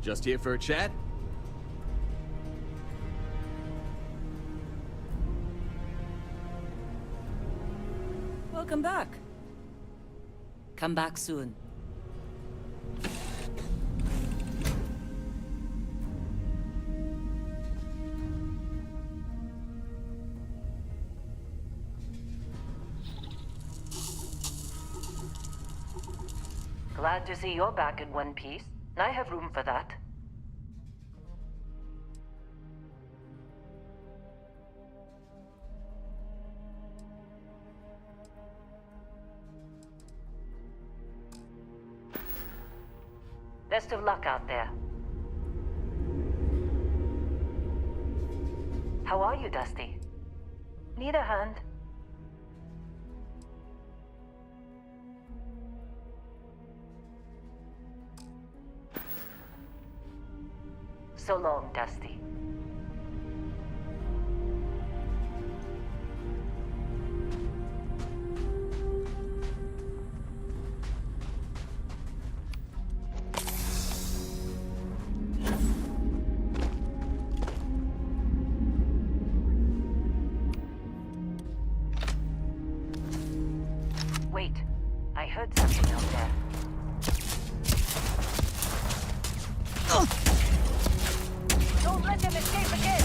Just here for a chat? Welcome back. Come back soon. Glad to see you're back in one piece. I have room for that. Best of luck out there. How are you, Dusty? Need a hand? So long, Dusty. Wait, I heard something out there. Don't let them escape again!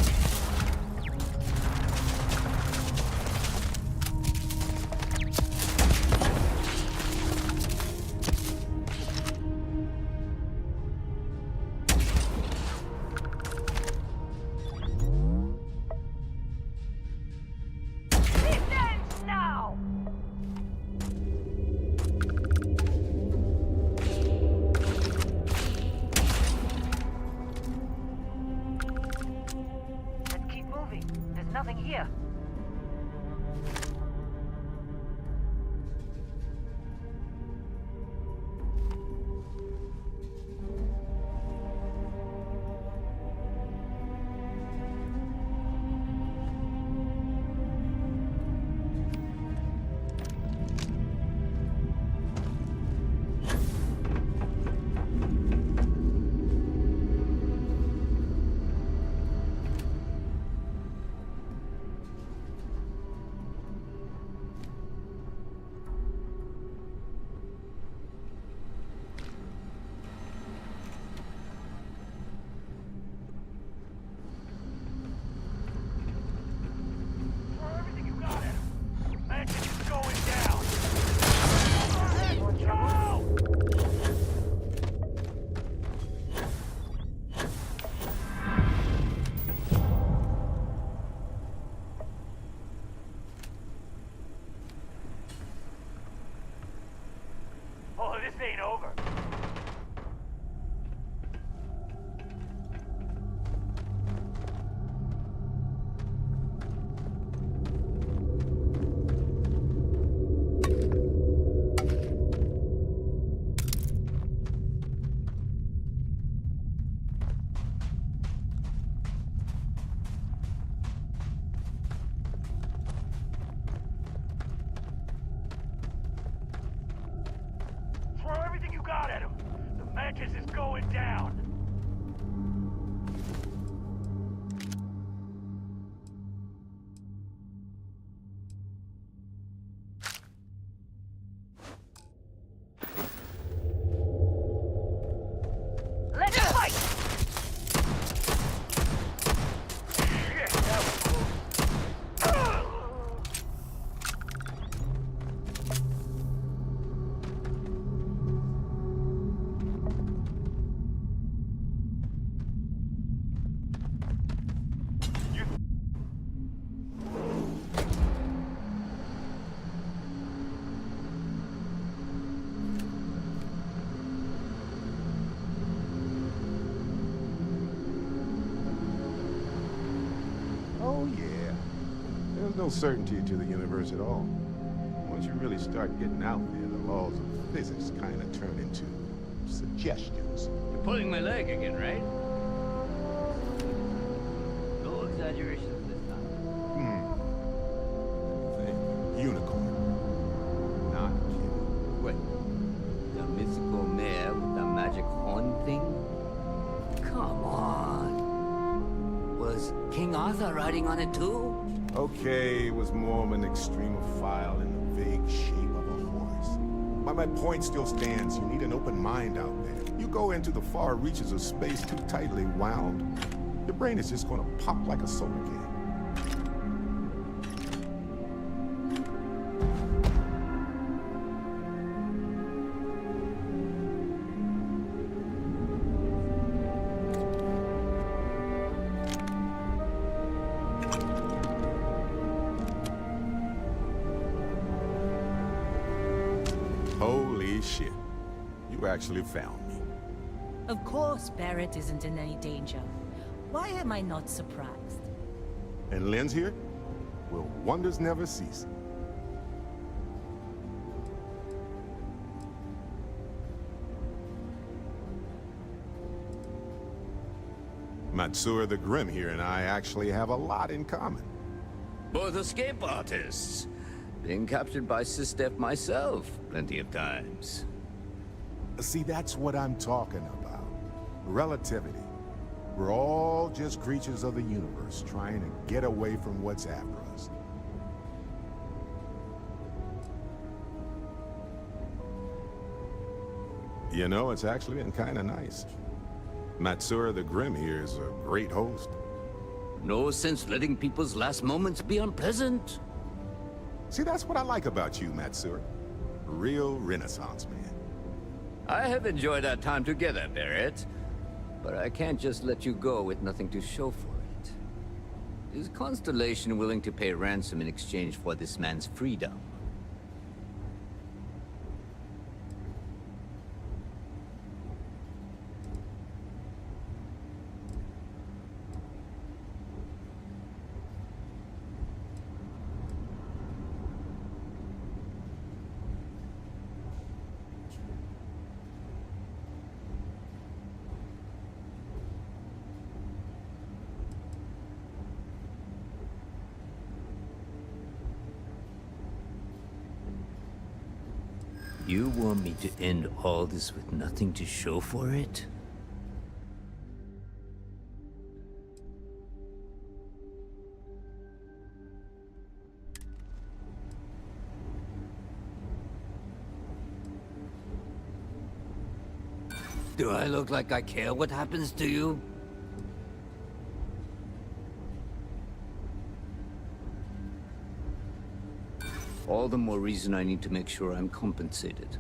This ends now! Let's keep moving. There's nothing here. Oh, this ain't over. Throw everything you got at him. The Mantis is going down. Let's fight! Shit, that was close. Oh, yeah. There's no certainty to the universe at all. Once you really start getting out there, the laws of physics kind of turn into suggestions. You're pulling my leg again, right? No exaggerations this time. Thing. Unicorn. Not human. What? The mythical mare with the magic horn thing? Martha riding on it too? Okay, it was more of an extremophile in the vague shape of a horse. But my point still stands. You need an open mind out there. You go into the far reaches of space too tightly wound, your brain is just gonna pop like a soda can. Holy shit. You actually found me. Of course Barrett isn't in any danger. Why am I not surprised? And Lynn's here? Well, wonders never cease. Matsura the Grim here and I actually have a lot in common. Both escape artists. Being captured by SysDef myself, plenty of times. See, that's what I'm talking about. Relativity. We're all just creatures of the universe trying to get away from what's after us. You know, it's actually been kind of nice. Matsura the Grim here is a great host. No sense letting people's last moments be unpleasant. See, that's what I like about you, Matsura. Real Renaissance man. I have enjoyed our time together, Barrett. But I can't just let you go with nothing to show for it. Is Constellation willing to pay ransom in exchange for this man's freedom? You want me to end all this with nothing to show for it? Do I look like I care what happens to you? All the more reason I need to make sure I'm compensated.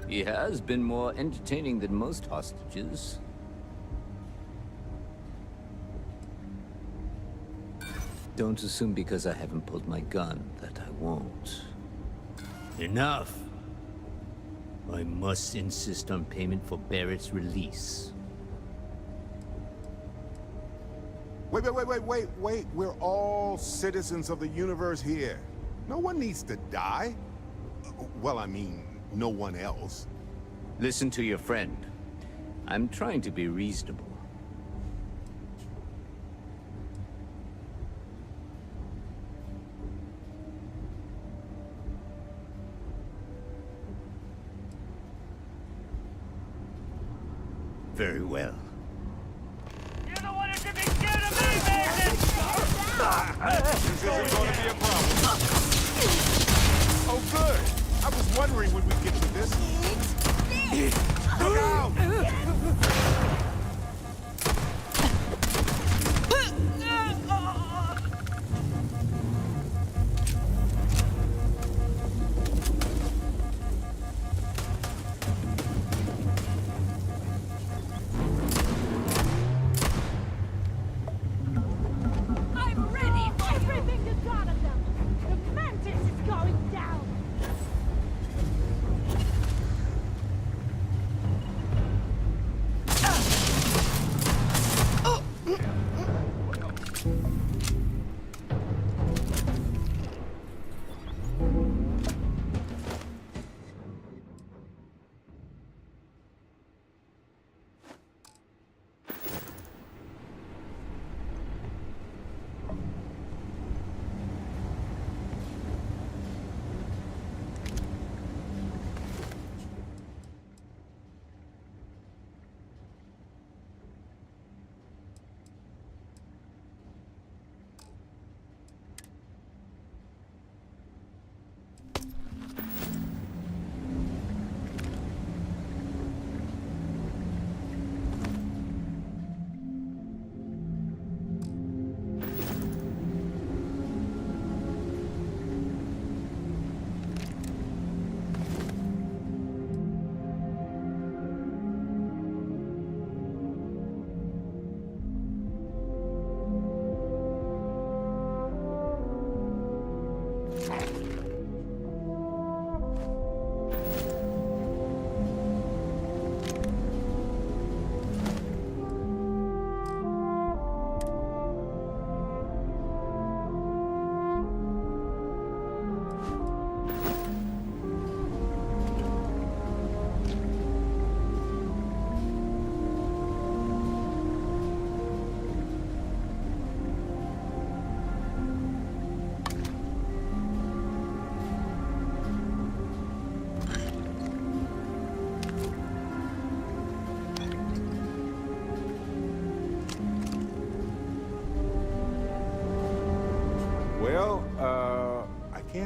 He has been more entertaining than most hostages. Don't assume because I haven't pulled my gun that I won't. Enough! I must insist on payment for Barrett's release. Wait. We're all citizens of the universe here. No one needs to die. Well, I mean, no one else. Listen to your friend. I'm trying to be reasonable. Very well. You're the one who should be scared of me, Mantis! This isn't going to be a problem. Oh, good. I was wondering when we'd get to this. Look out! I'm ready for everything you got of them! The Mantis is going down!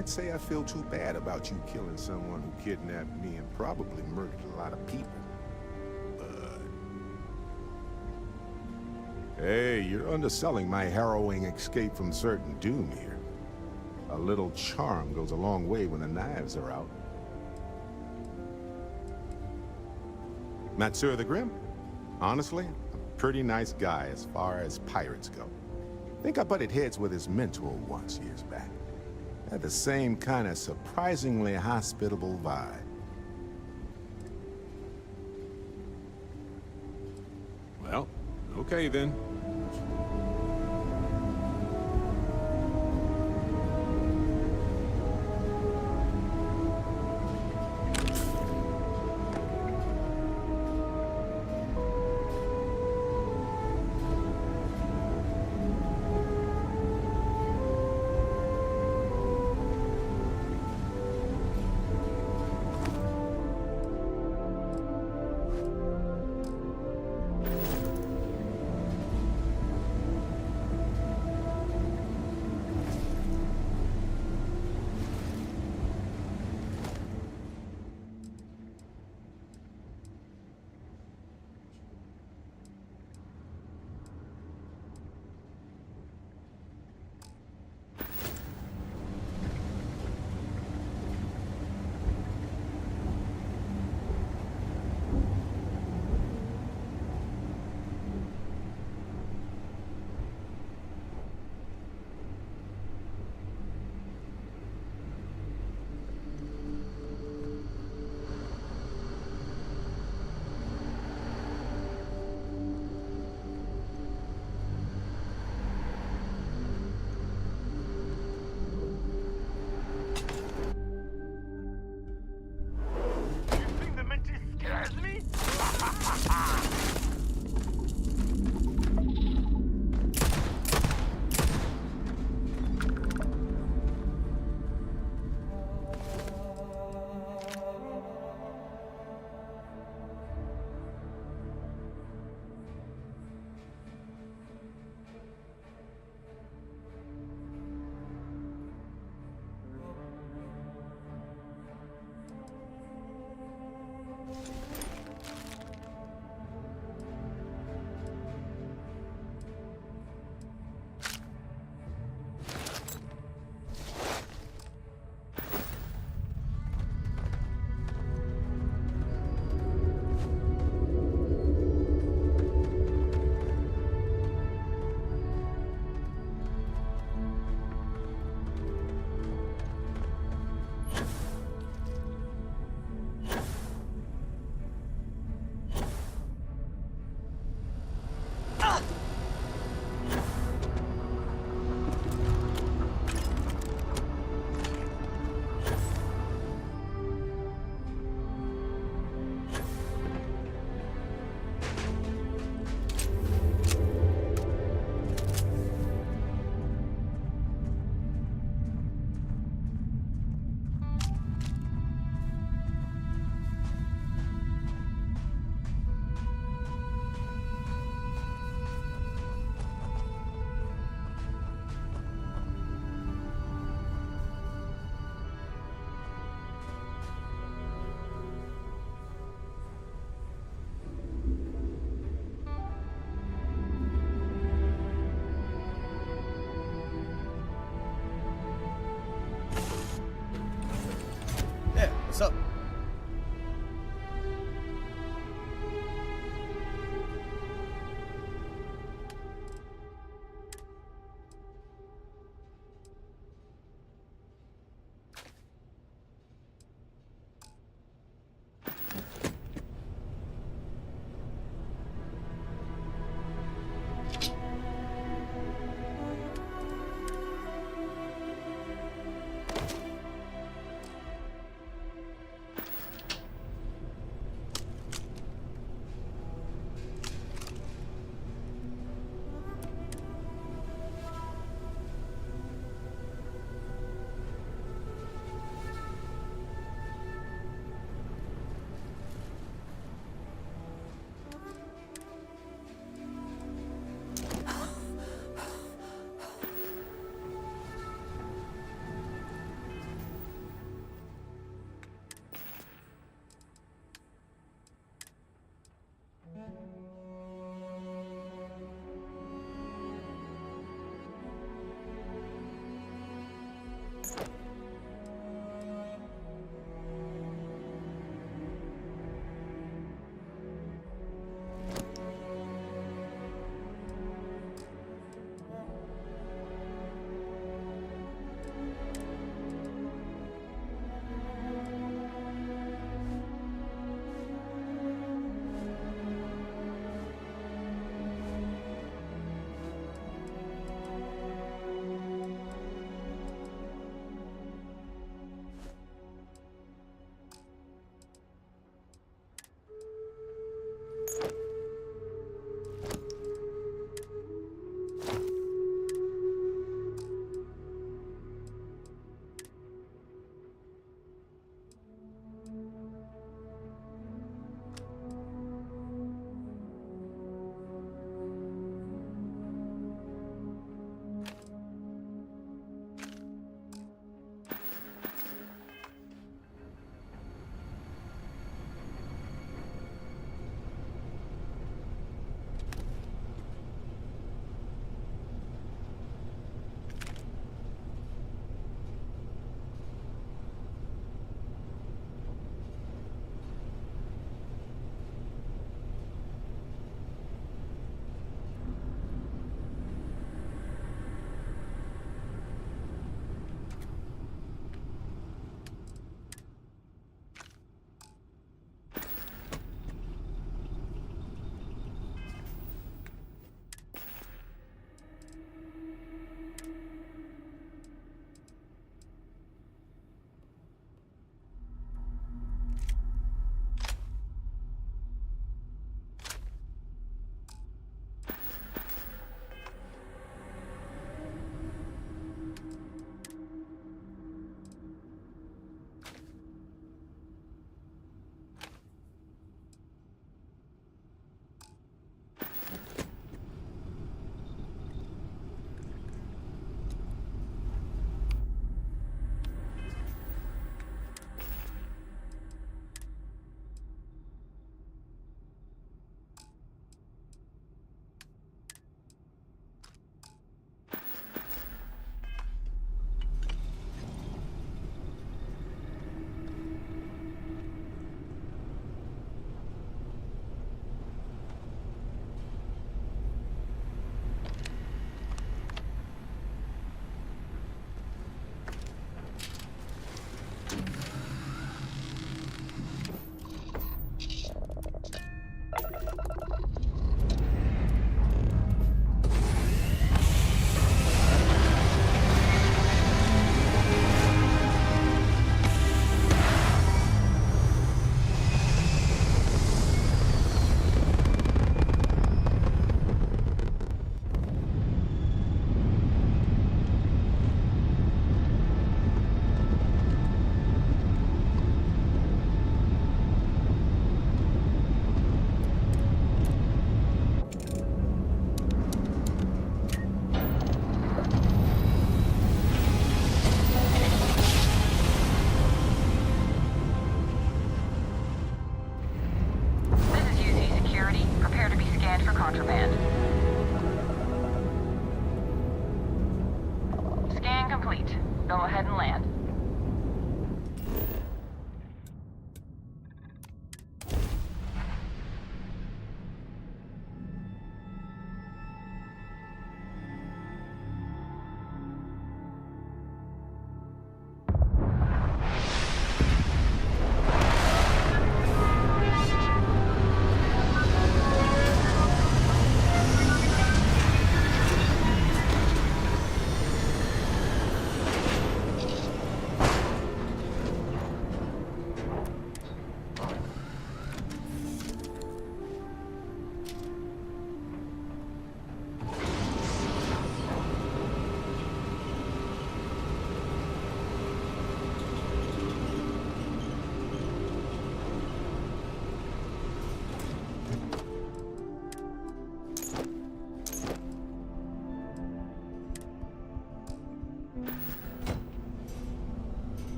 can't say I feel too bad about you killing someone who kidnapped me and probably murdered a lot of people. But... Hey, you're underselling my harrowing escape from certain doom here. A little charm goes a long way when the knives are out. Matsur the Grim? Honestly, a pretty nice guy as far as pirates go. Think I butted heads with his mentor once years back. Had the same kind of surprisingly hospitable vibe. Well, okay then. What's up?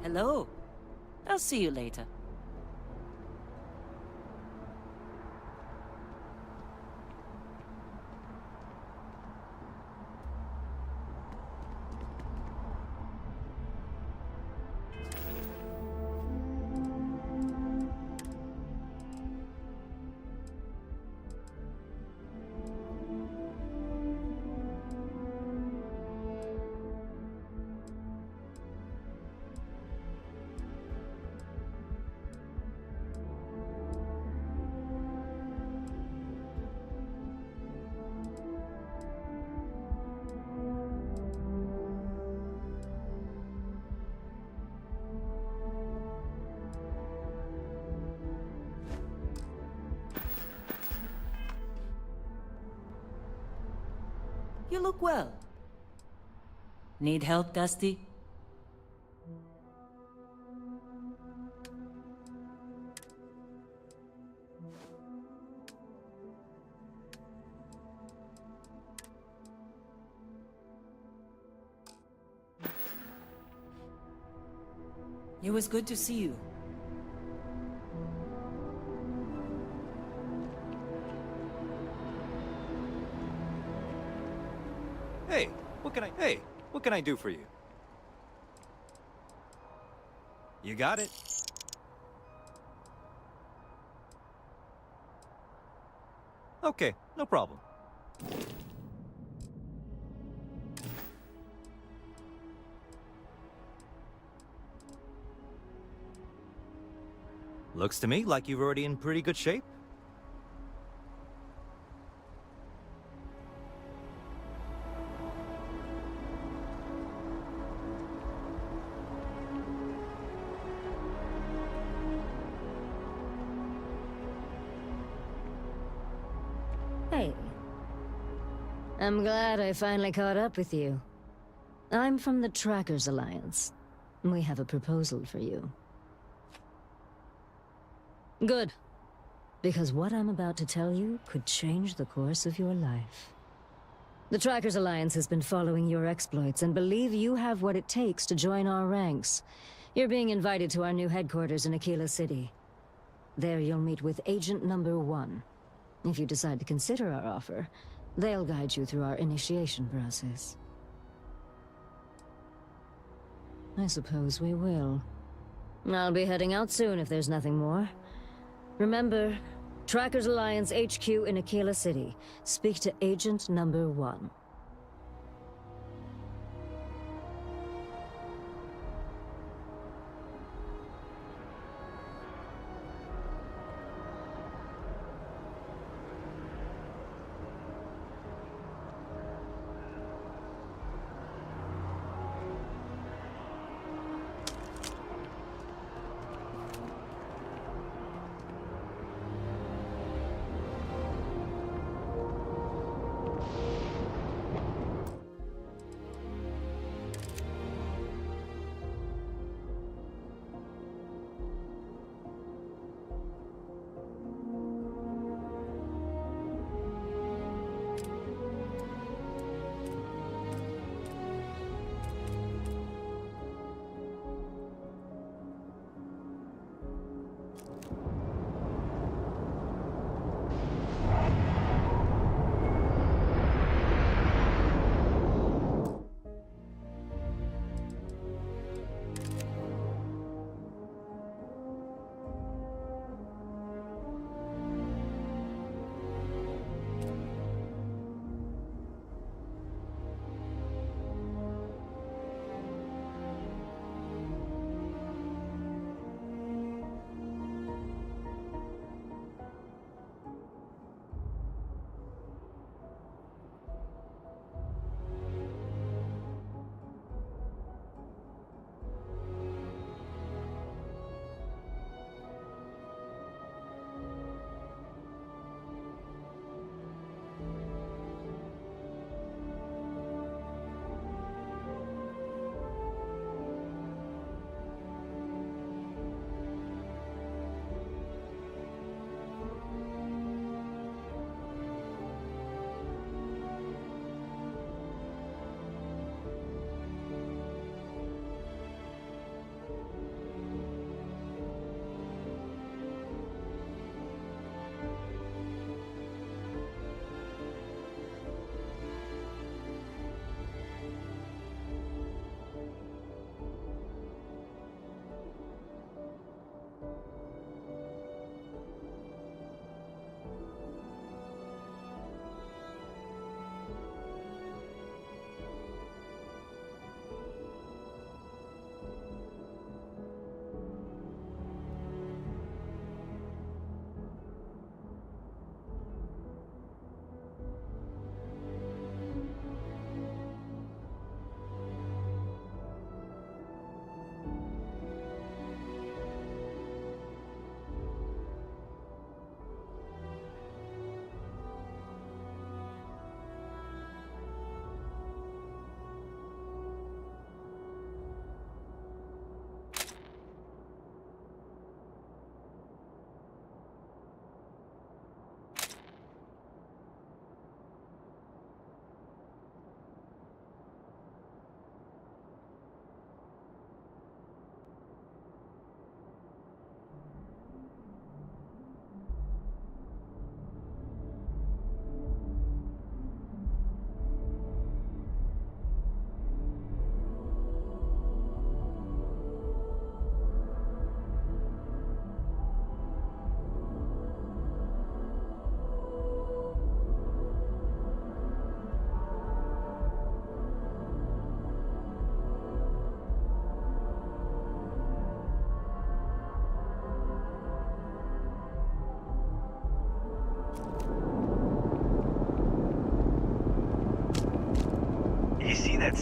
Hello. I'll see you later. You look well. Need help, Dusty? It was good to see you. Hey, what can I do for you? You got it. Okay, no problem. Looks to me like you're already in pretty good shape. Hey. I'm glad I finally caught up with you. I'm from the Trackers Alliance. We have a proposal for you. Good. Because what I'm about to tell you could change the course of your life. The Trackers Alliance has been following your exploits and believe you have what it takes to join our ranks. You're being invited to our new headquarters in Aquila City. There you'll meet with Agent Number 1. If you decide to consider our offer, they'll guide you through our initiation process. I suppose we will. I'll be heading out soon if there's nothing more. Remember, Trackers Alliance HQ in Aquila City. Speak to Agent Number 1.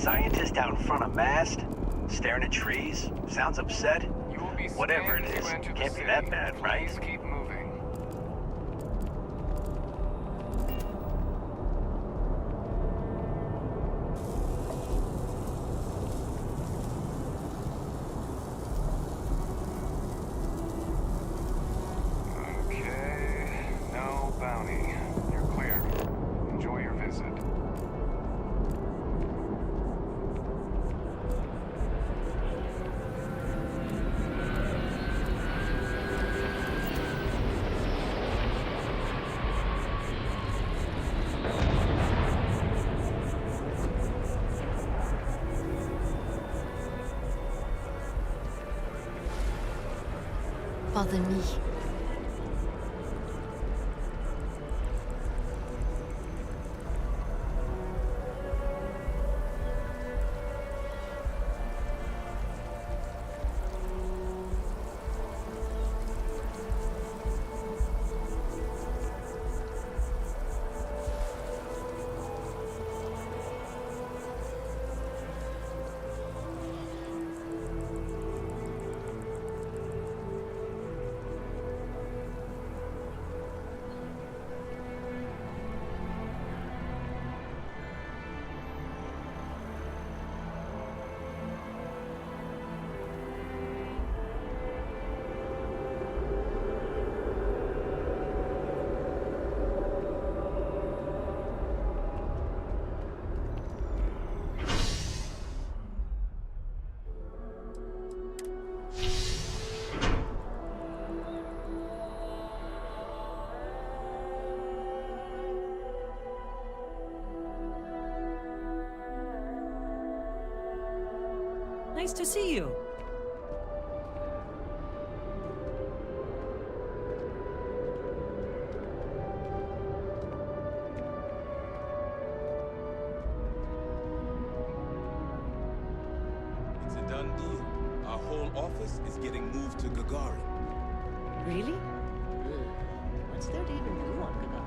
scientist out in front of mast, staring at trees, sounds upset. You will be Whatever it scanned is, to enter the can't be city. that bad, right? Please keep moving. Okay, no bounty. You're clear. Enjoy your visit. Bother me. Nice to see you. It's a done deal. Our whole office is getting moved to Gagarin. Really? Ugh. What's there to even do on Gadar?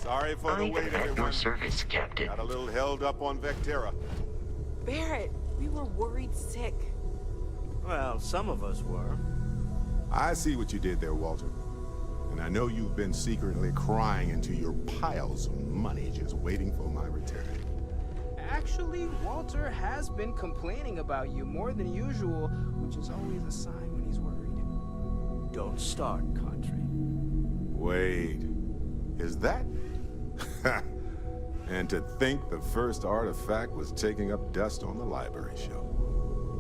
Sorry for the wait, everyone. service, Captain. Got a little held up on Vectera. Barrett, we were worried sick. Well, some of us were. I see what you did there, Walter. And I know you've been secretly crying into your piles of money just waiting for my return. Actually, Walter has been complaining about you more than usual, which is always a sign when he's worried. Don't start, Country. Wait, is that? And to think the first artifact was taking up dust on the library shelf.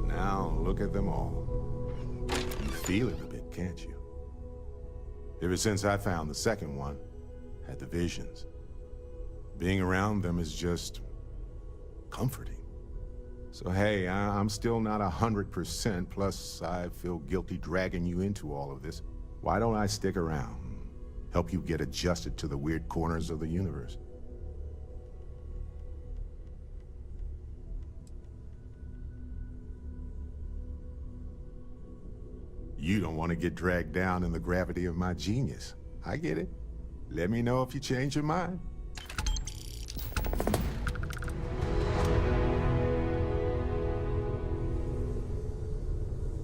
Now look at them all. You feel it a bit, can't you? Ever since I found the second one, had the visions. Being around them is just comforting. So hey, I'm still not 100%, plus I feel guilty dragging you into all of this. Why don't I stick around? Help you get adjusted to the weird corners of the universe. You don't want to get dragged down in the gravity of my genius. I get it. Let me know if you change your mind.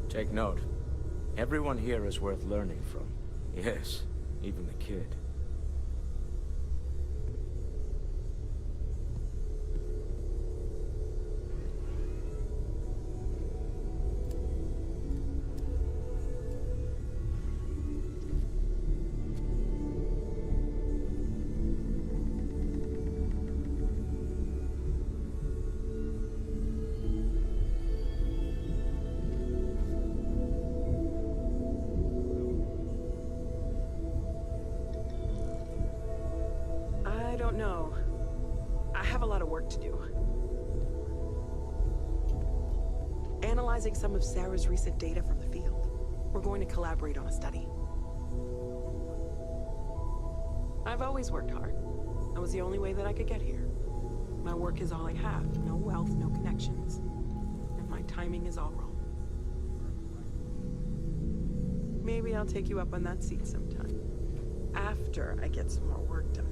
Take note. Everyone here is worth learning from. Yes, even the kid. I don't know. I have a lot of work to do. Analyzing some of Sarah's recent data from the field. We're going to collaborate on a study. I've always worked hard. That was the only way that I could get here. My work is all I have. No wealth, no connections. And my timing is all wrong. Maybe I'll take you up on that seat sometime. After I get some more work done.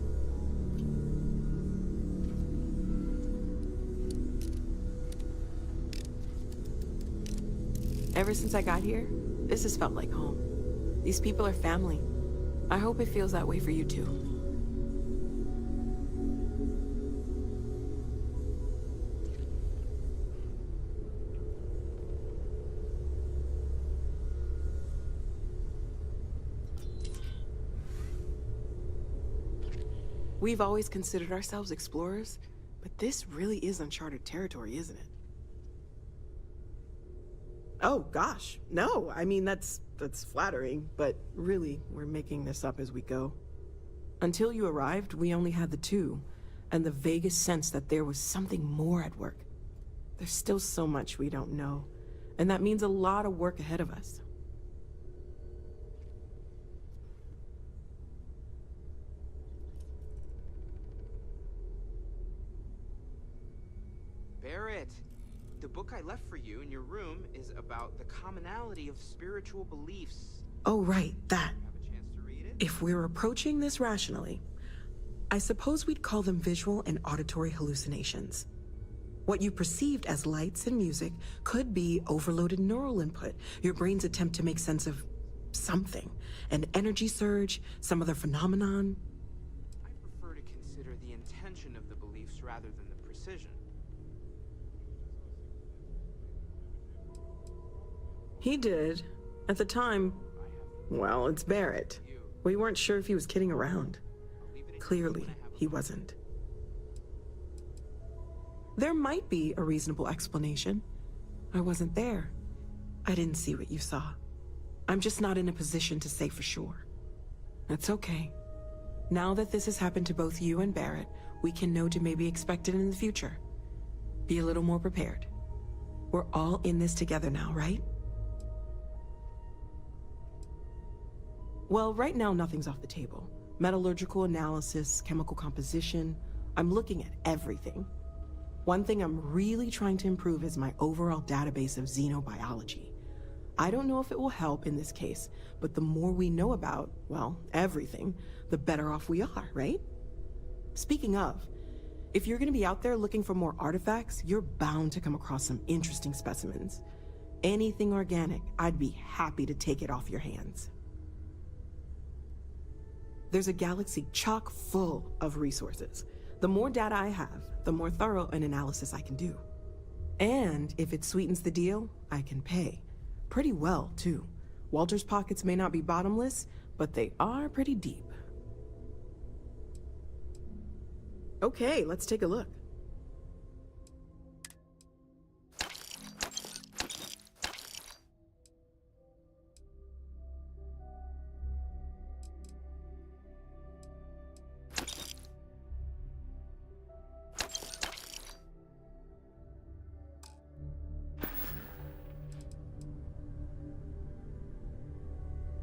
Ever since I got here, this has felt like home. These people are family. I hope it feels that way for you too. We've always considered ourselves explorers, but this really is uncharted territory, isn't it? Oh, gosh, no. I mean, that's flattering, but really, we're making this up as we go. Until you arrived, we only had the two, and the vaguest sense that there was something more at work. There's still so much we don't know, and that means a lot of work ahead of us. Barrett, the book I left for you in your room is about the commonality of spiritual beliefs. Oh, right, that. Have a chance to read it? If we're approaching this rationally, I suppose we'd call them visual and auditory hallucinations. What you perceived as lights and music could be overloaded neural input, your brain's attempt to make sense of something, an energy surge, some other phenomenon. I prefer to consider the intention of the beliefs rather than the precision. He did. At the time, well, it's Barrett. We weren't sure if he was kidding around. Clearly, he wasn't. There might be a reasonable explanation. I wasn't there. I didn't see what you saw. I'm just not in a position to say for sure. That's okay. Now that this has happened to both you and Barrett, we can know to maybe expect it in the future. Be a little more prepared. We're all in this together now, right? Well, right now nothing's off the table. Metallurgical analysis, chemical composition. I'm looking at everything. One thing I'm really trying to improve is my overall database of xenobiology. I don't know if it will help in this case, but the more we know about, well, everything, the better off we are, right? Speaking of, if you're gonna be out there looking for more artifacts, you're bound to come across some interesting specimens. Anything organic, I'd be happy to take it off your hands. There's a galaxy chock full of resources. The more data I have, the more thorough an analysis I can do. And if it sweetens the deal, I can pay. Pretty well, too. Walter's pockets may not be bottomless, but they are pretty deep. Okay, let's take a look.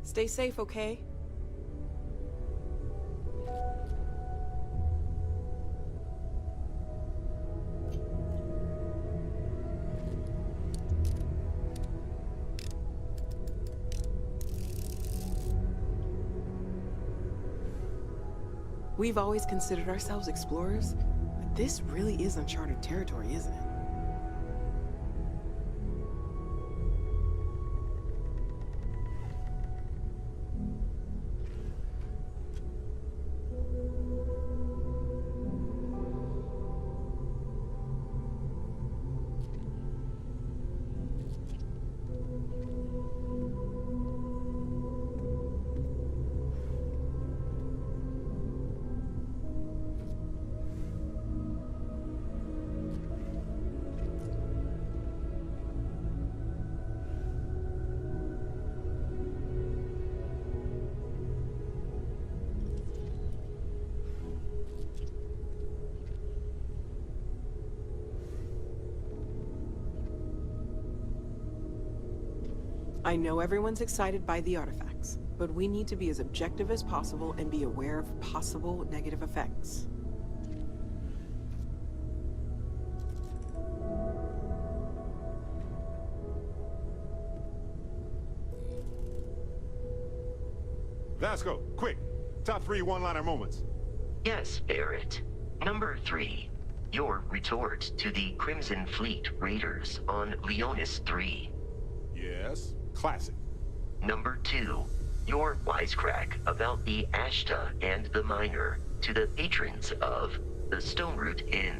Stay safe, okay? We've always considered ourselves explorers, but this really is uncharted territory, isn't it? I know everyone's excited by the artifacts, but we need to be as objective as possible and be aware of possible negative effects. Vasco, quick! Top 3 one-liner moments. Yes, Barrett. Number 3. Your retort to the Crimson Fleet raiders on Leonis 3. Yes, classic. Number 2. Your wisecrack about the Ashta and the Miner to the patrons of the Stone Root Inn.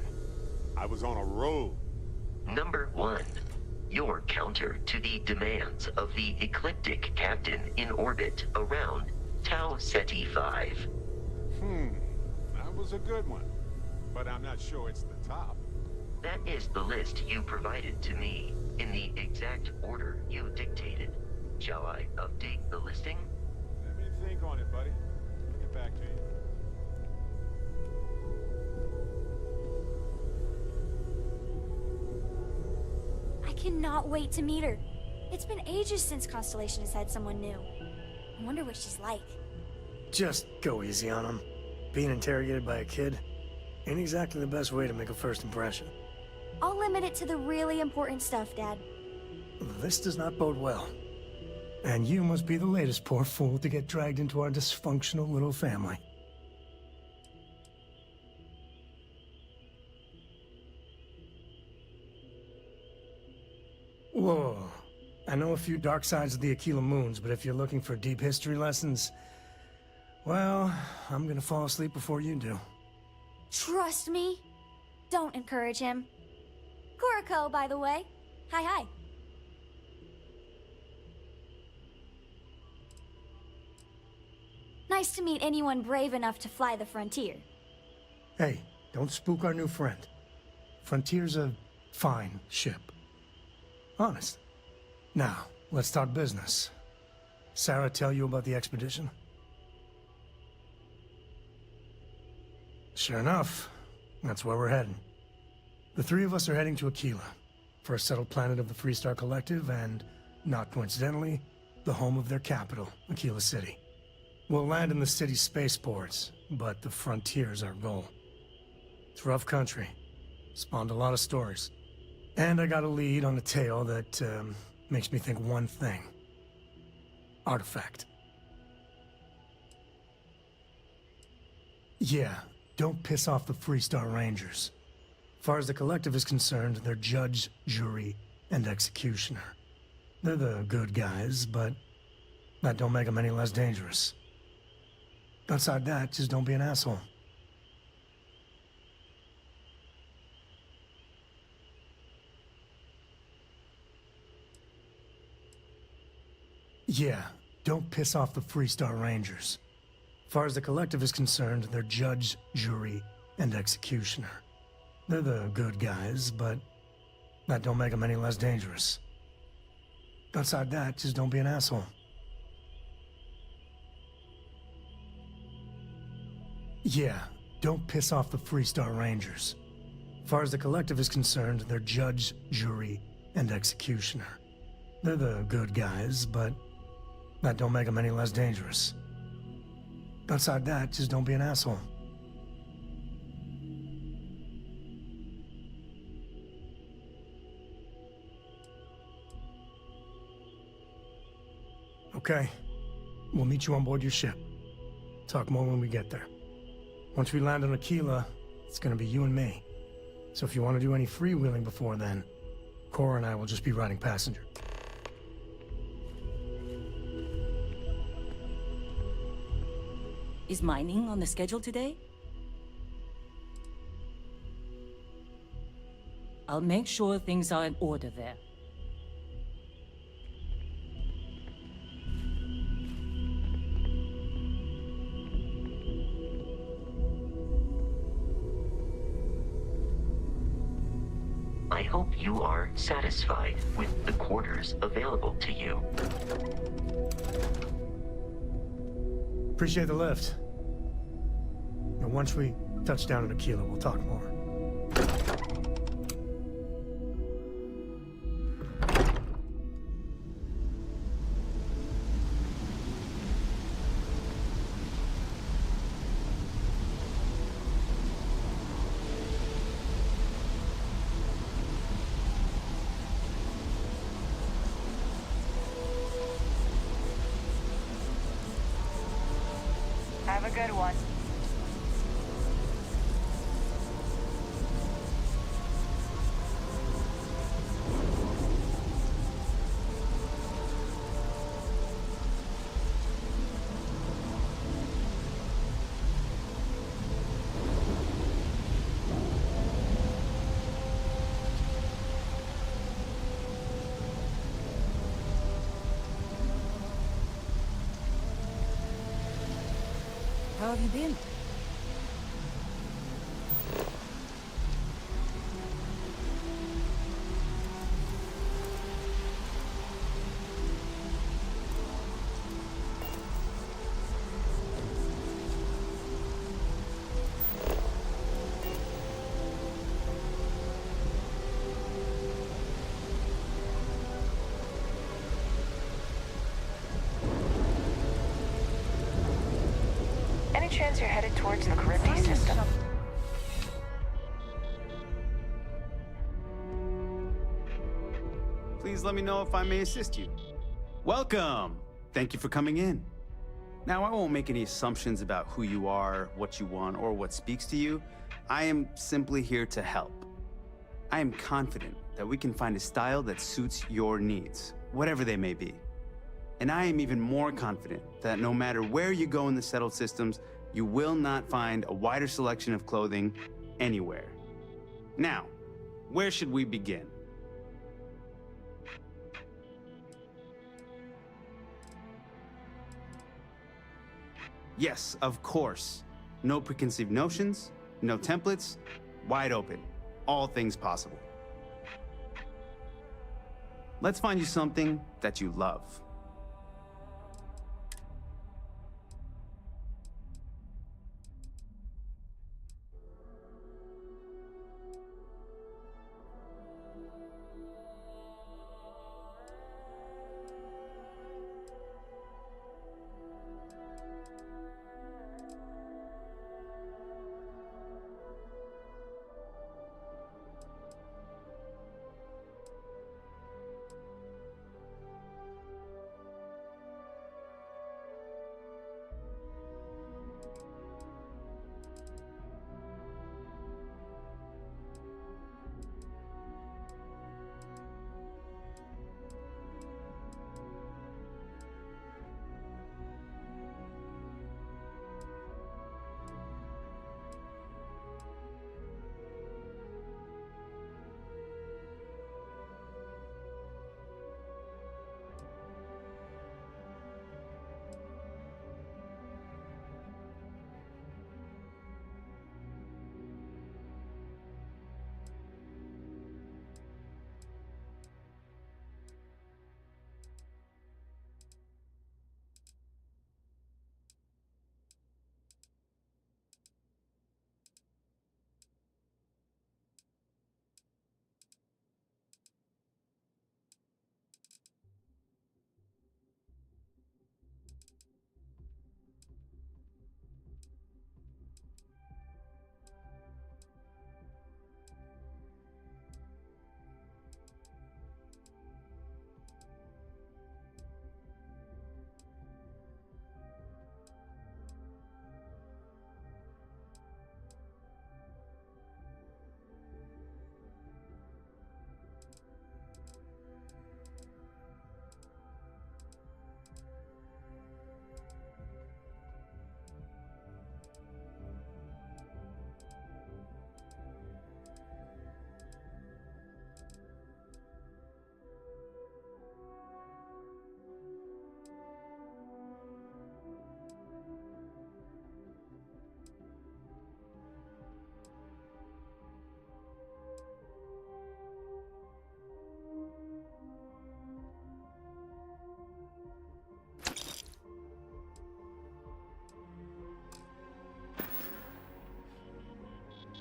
I was on a roll. Number 1. Your counter to the demands of the ecliptic captain in orbit around Tau Ceti 5. That was a good one. But I'm not sure it's the top. That is the list you provided to me, in the exact order you dictated. Shall I update the listing? Let me think on it, buddy. I'll get back to you. I cannot wait to meet her. It's been ages since Constellation has had someone new. I wonder what she's like. Just go easy on him. Being interrogated by a kid ain't exactly the best way to make a first impression. I'll limit it to the really important stuff, Dad. This does not bode well. And you must be the latest poor fool to get dragged into our dysfunctional little family. Whoa. I know a few dark sides of the Aquila Moons, but if you're looking for deep history lessons, well, I'm gonna fall asleep before you do. Trust me. Don't encourage him. Kuriko, by the way. Hi. Nice to meet anyone brave enough to fly the frontier. Hey, don't spook our new friend. Frontier's a fine ship. Honest. Now, let's talk business. Sarah tell you about the expedition? Sure enough, that's where we're heading. The 3 of us are heading to Aquila, first settled planet of the Freestar Collective and, not coincidentally, the home of their capital, Aquila City. We'll land in the city's spaceports, but the frontier's our goal. It's rough country. Spawned a lot of stories. And I got a lead on a tale that, makes me think one thing. Artifact. Yeah, don't piss off the Freestar Rangers. As far as the Collective is concerned, they're judge, jury, and executioner. They're the good guys, but that don't make them any less dangerous. Outside that, just don't be an asshole. Yeah, don't piss off the Freestar Rangers. As far as the Collective is concerned, they're judge, jury, and executioner. They're the good guys, but that don't make them any less dangerous. Outside that, just don't be an asshole. Yeah, don't piss off the Freestar Rangers. As far as the Collective is concerned, they're judge, jury, and executioner. They're the good guys, but that don't make them any less dangerous. Outside that, just don't be an asshole. Okay. We'll meet you on board your ship. Talk more when we get there. Once we land on Aquila, it's gonna be you and me. So if you want to do any freewheeling before then, Cora and I will just be riding passenger. Is mining on the schedule today? I'll make sure things are in order there. I hope you are satisfied with the quarters available to you. Appreciate the lift. And once we touch down at Aquila, we'll talk more. good one. How have you been? Any chance you're headed towards the Caribbean system? Please let me know if I may assist you. Welcome! Thank you for coming in. Now, I won't make any assumptions about who you are, what you want, or what speaks to you. I am simply here to help. I am confident that we can find a style that suits your needs, whatever they may be. And I am even more confident that no matter where you go in the settled systems, you will not find a wider selection of clothing anywhere. Now, where should we begin? Yes, of course. No preconceived notions, no templates, wide open. All things possible. Let's find you something that you love.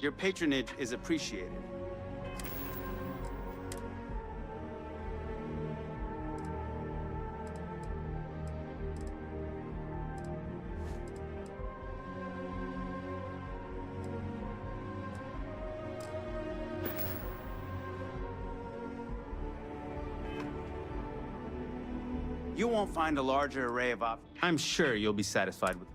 Your patronage is appreciated. You won't find a larger array of options. I'm sure you'll be satisfied with.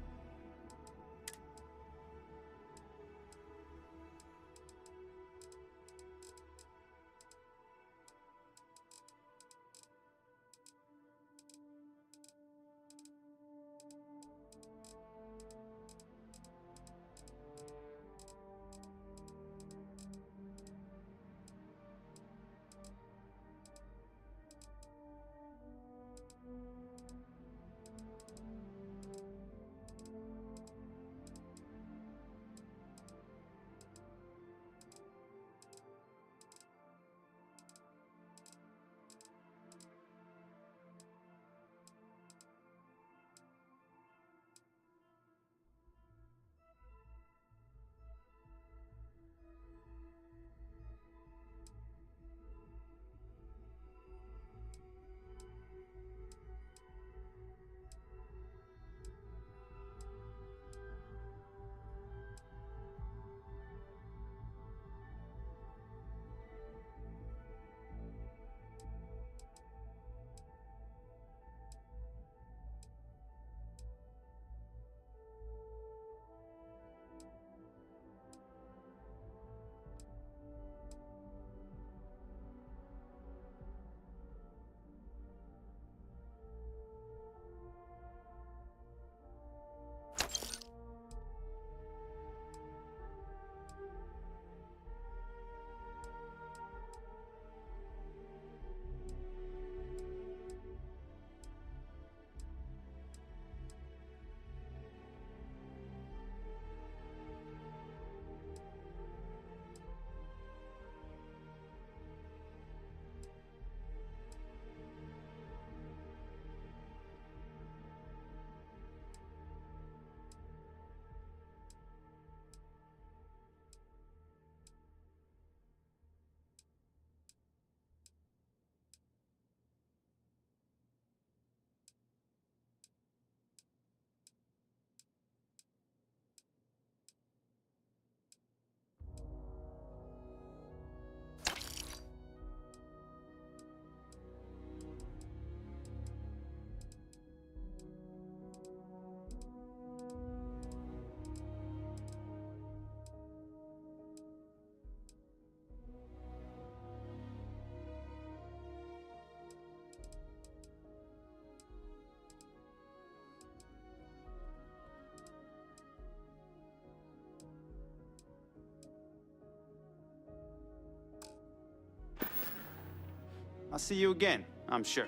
I'll see you again, I'm sure.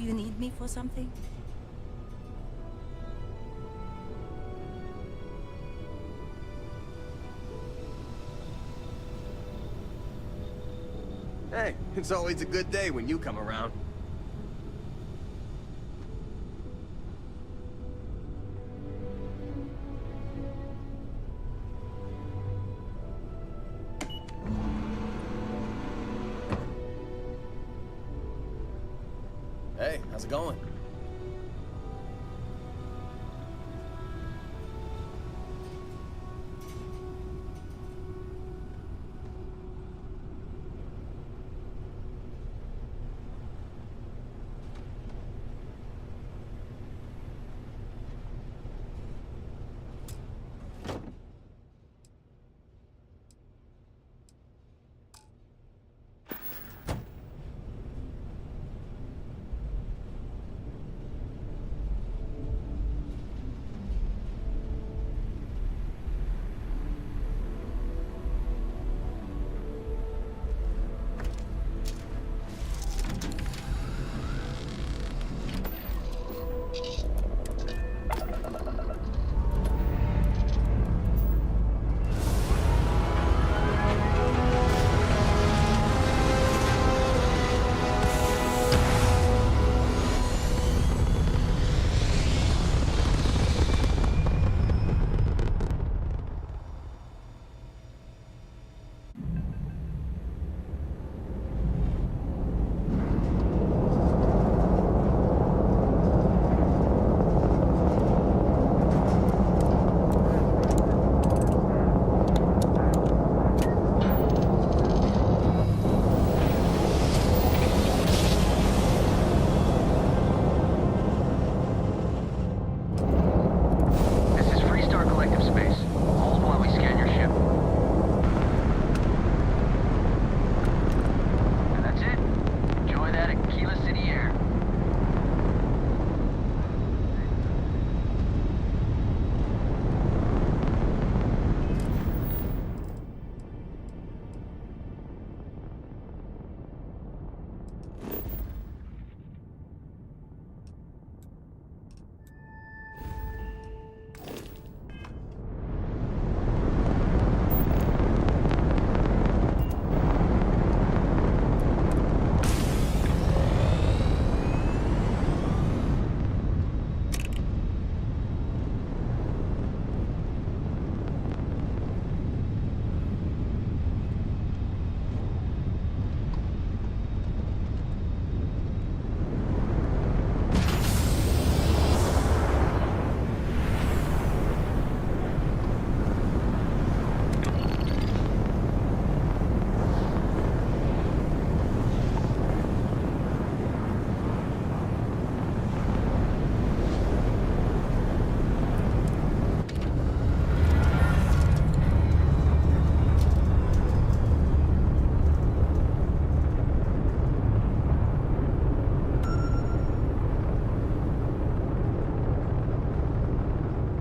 Do you need me for something? Hey, it's always a good day when you come around. Hey, how's it going?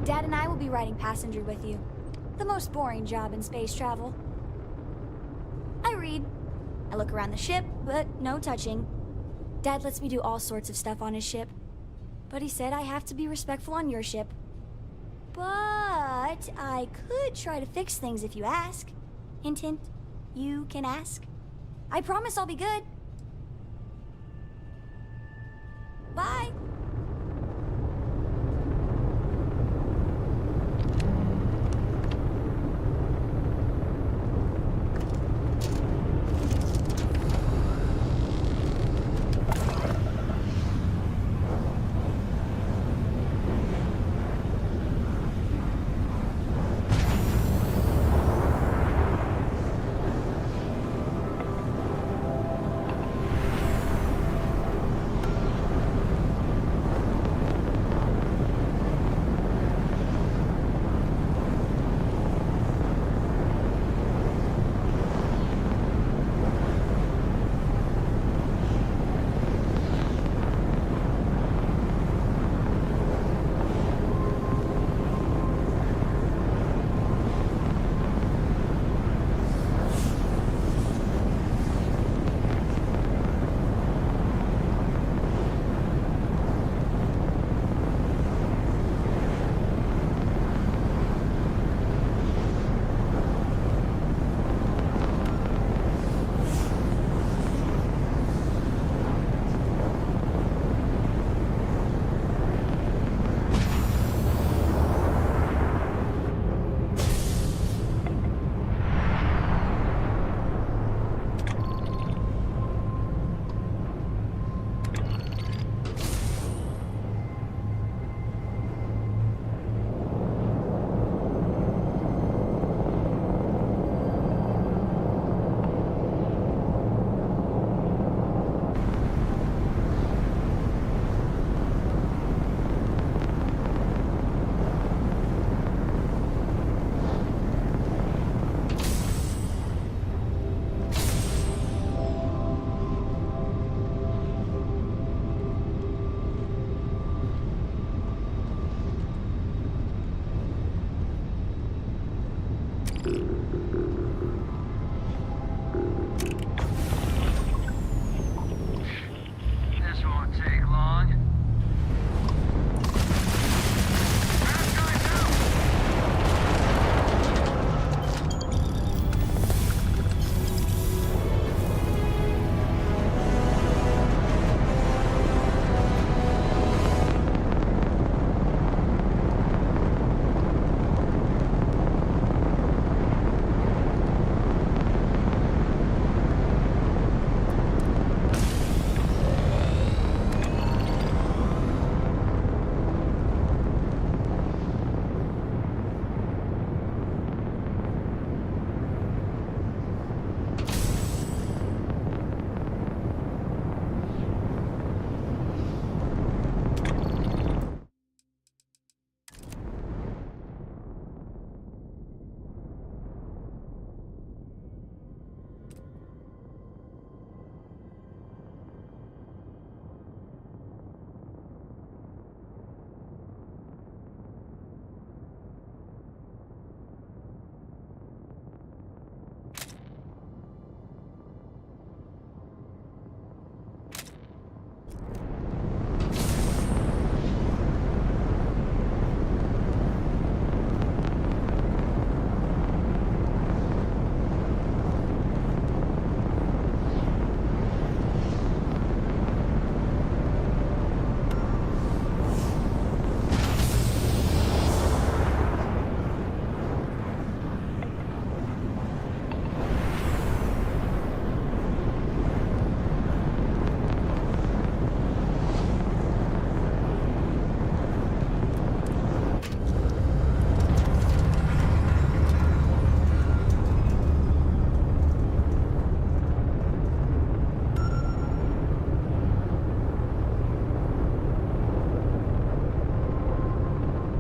Dad and I will be riding passenger with you. The most boring job in space travel. I read. I look around the ship, but no touching. Dad lets me do all sorts of stuff on his ship. But he said I have to be respectful on your ship. But I could try to fix things if you ask. Hint, hint. You can ask. I promise I'll be good. Bye.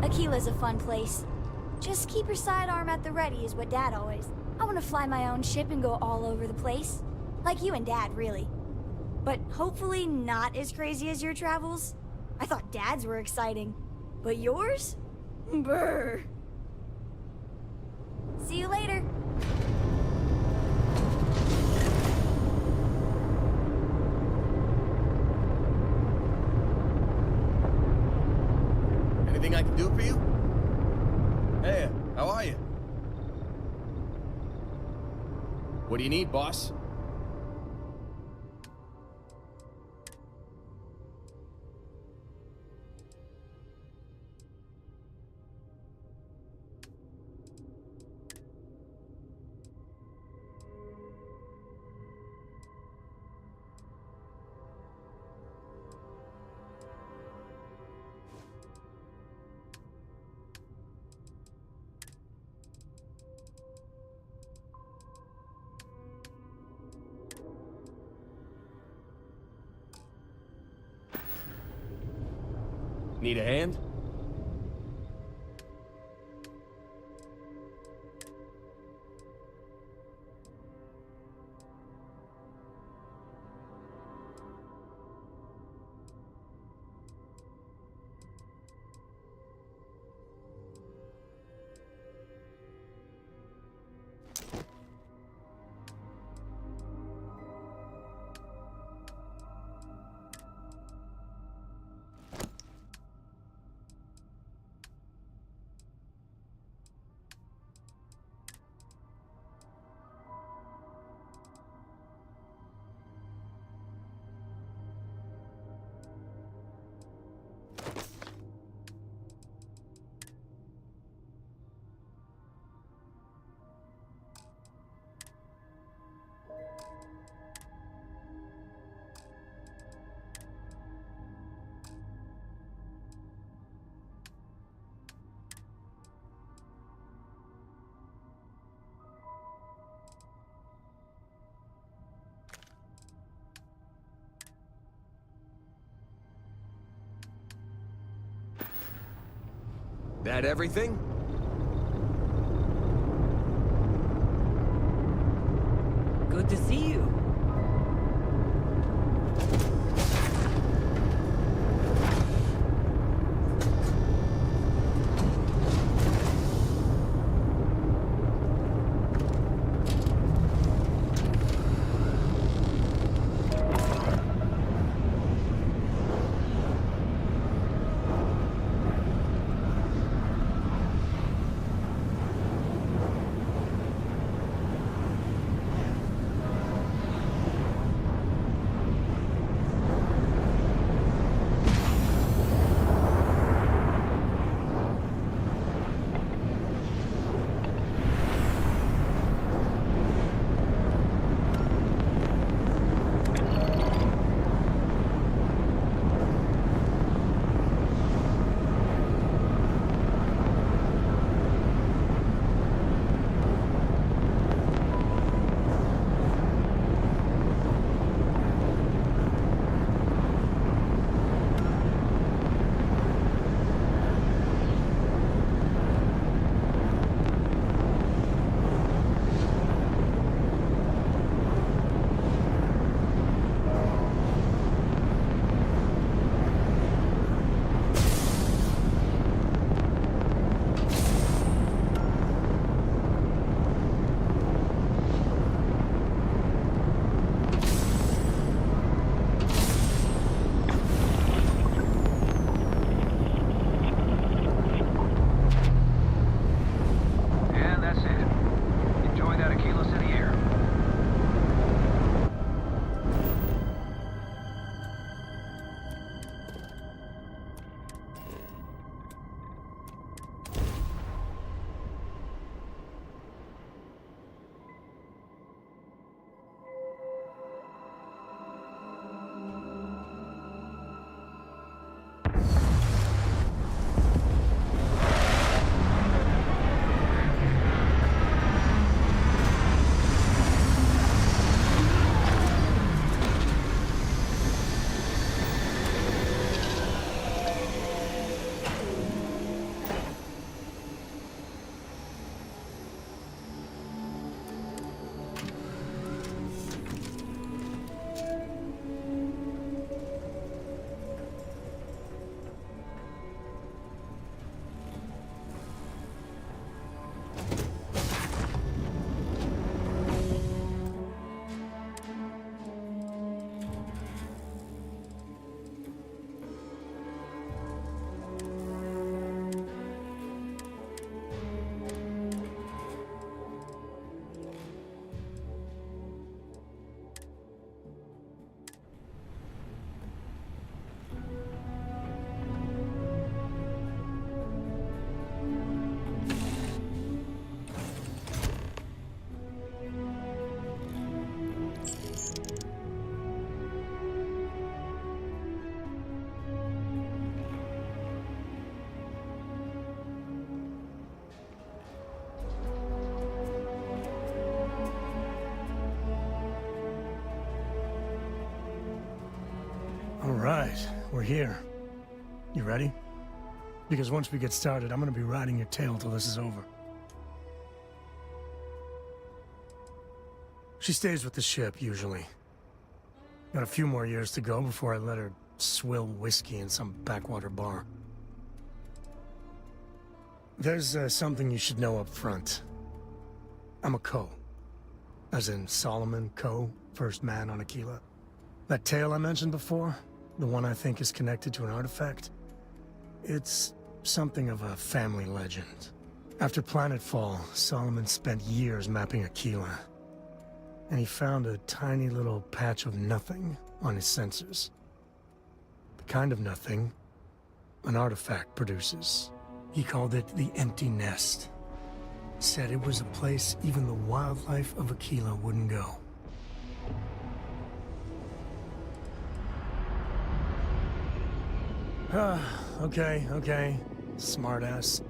Aquila's a fun place. Just keep your sidearm at the ready is what Dad always. I want to fly my own ship and go all over the place. Like you and Dad, really. But hopefully not as crazy as your travels. I thought Dad's were exciting. But yours? Brr. See you later. Anything I can do for you? Hey, how are you? What do you need, boss? Need a hand? That everything? Good to see you. right, we're here. You ready? Because once we get started, I'm gonna be riding your tail till this is over. She stays with the ship, usually. Got a few more years to go before I let her swill whiskey in some backwater bar. There's something you should know up front. I'm a Co. As in Solomon Co., first man on Aquila. That tale I mentioned before, the one I think is connected to an artifact, it's something of a family legend. After planetfall, Solomon spent years mapping Aquila, and he found a tiny little patch of nothing on his sensors. The kind of nothing an artifact produces. He called it the Empty Nest. Said it was a place even the wildlife of Aquila wouldn't go. Okay. Smartass.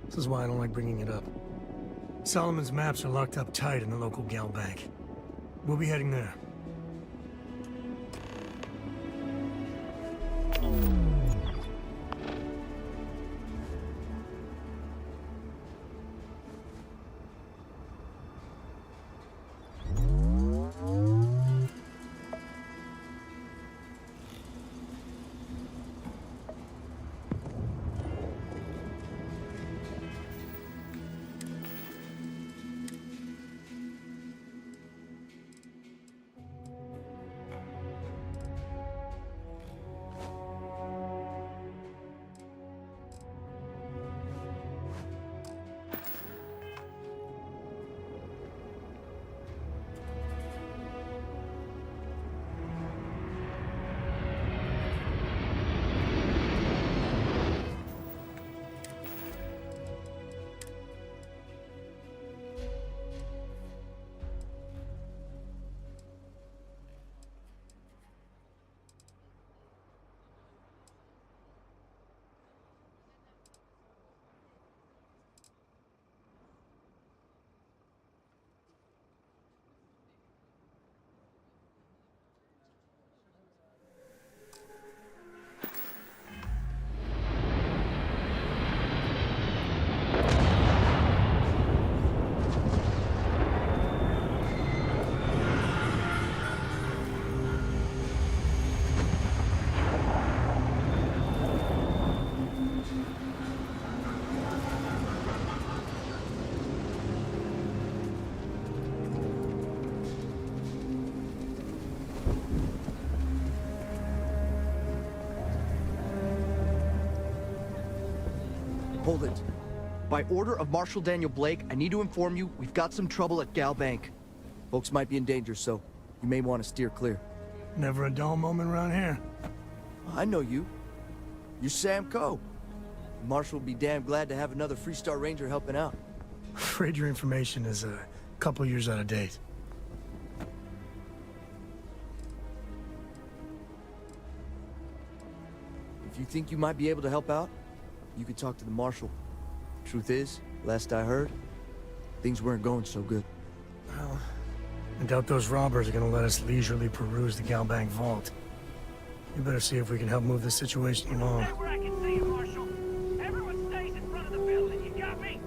This is why I don't like bringing it up. Solomon's maps are locked up tight in the local gal bank. We'll be heading there. Hold it. By order of Marshal Daniel Blake, I need to inform you we've got some trouble at Gal Bank. Folks might be in danger, so you may want to steer clear. Never a dull moment around here. I know you. You're Sam Coe. Marshal will be damn glad to have another Freestar Ranger helping out. Afraid your information is a couple years out of date. If you think you might be able to help out, you could talk to the Marshal. Truth is, last I heard, things weren't going so good. Well, I doubt those robbers are gonna let us leisurely peruse the Gal Bank vault. You better see if we can help move this situation along. Stay where I can see you, Marshal. Everyone stays in front of the building, you got me?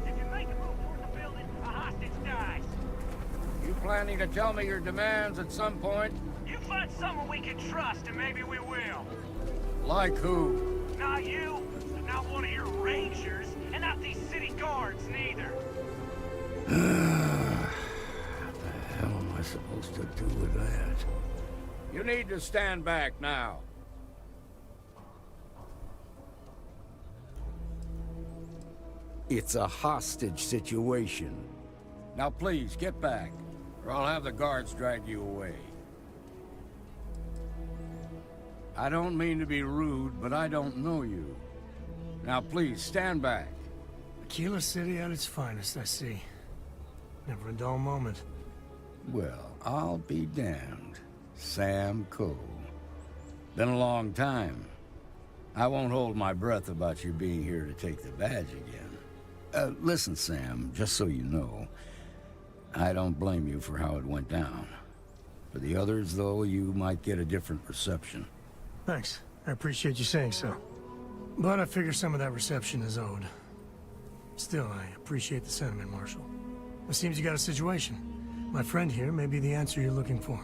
If you make a move toward the building, a hostage dies. You planning to tell me your demands at some point? You find someone we can trust, and maybe we will. Like who? Not you, not one of your rangers, and not these city guards, neither. What the hell am I supposed to do with that? You need to stand back now. It's a hostage situation. Now please, get back, or I'll have the guards drag you away. I don't mean to be rude, but I don't know you. Now please, stand back. Aquila City at its finest, I see. Never a dull moment. Well, I'll be damned. Sam Coe. Been a long time. I won't hold my breath about you being here to take the badge again. Listen, Sam, just so you know, I don't blame you for how it went down. For the others, though, you might get a different reception. Thanks. I appreciate you saying so. But I figure some of that reception is owed. Still, I appreciate the sentiment, Marshal. It seems you got a situation. My friend here may be the answer you're looking for.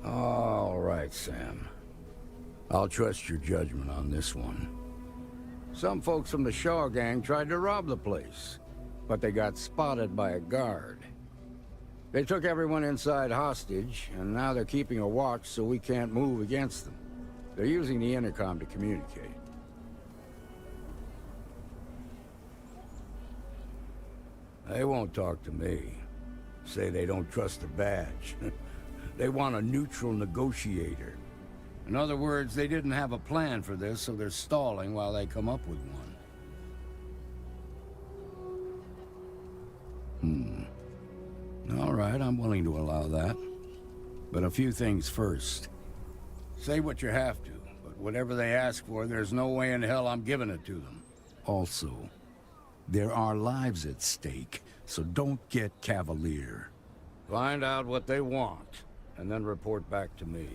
All right, Sam. I'll trust your judgment on this one. Some folks from the Shaw gang tried to rob the place, but they got spotted by a guard. They took everyone inside hostage, and now they're keeping a watch so we can't move against them. They're using the intercom to communicate. They won't talk to me. Say they don't trust the badge. They want a neutral negotiator. In other words, they didn't have a plan for this, so they're stalling while they come up with one. All right, I'm willing to allow that. But a few things first. Say what you have to, but whatever they ask for, there's no way in hell I'm giving it to them. Also, there are lives at stake, so don't get cavalier. Find out what they want, and then report back to me.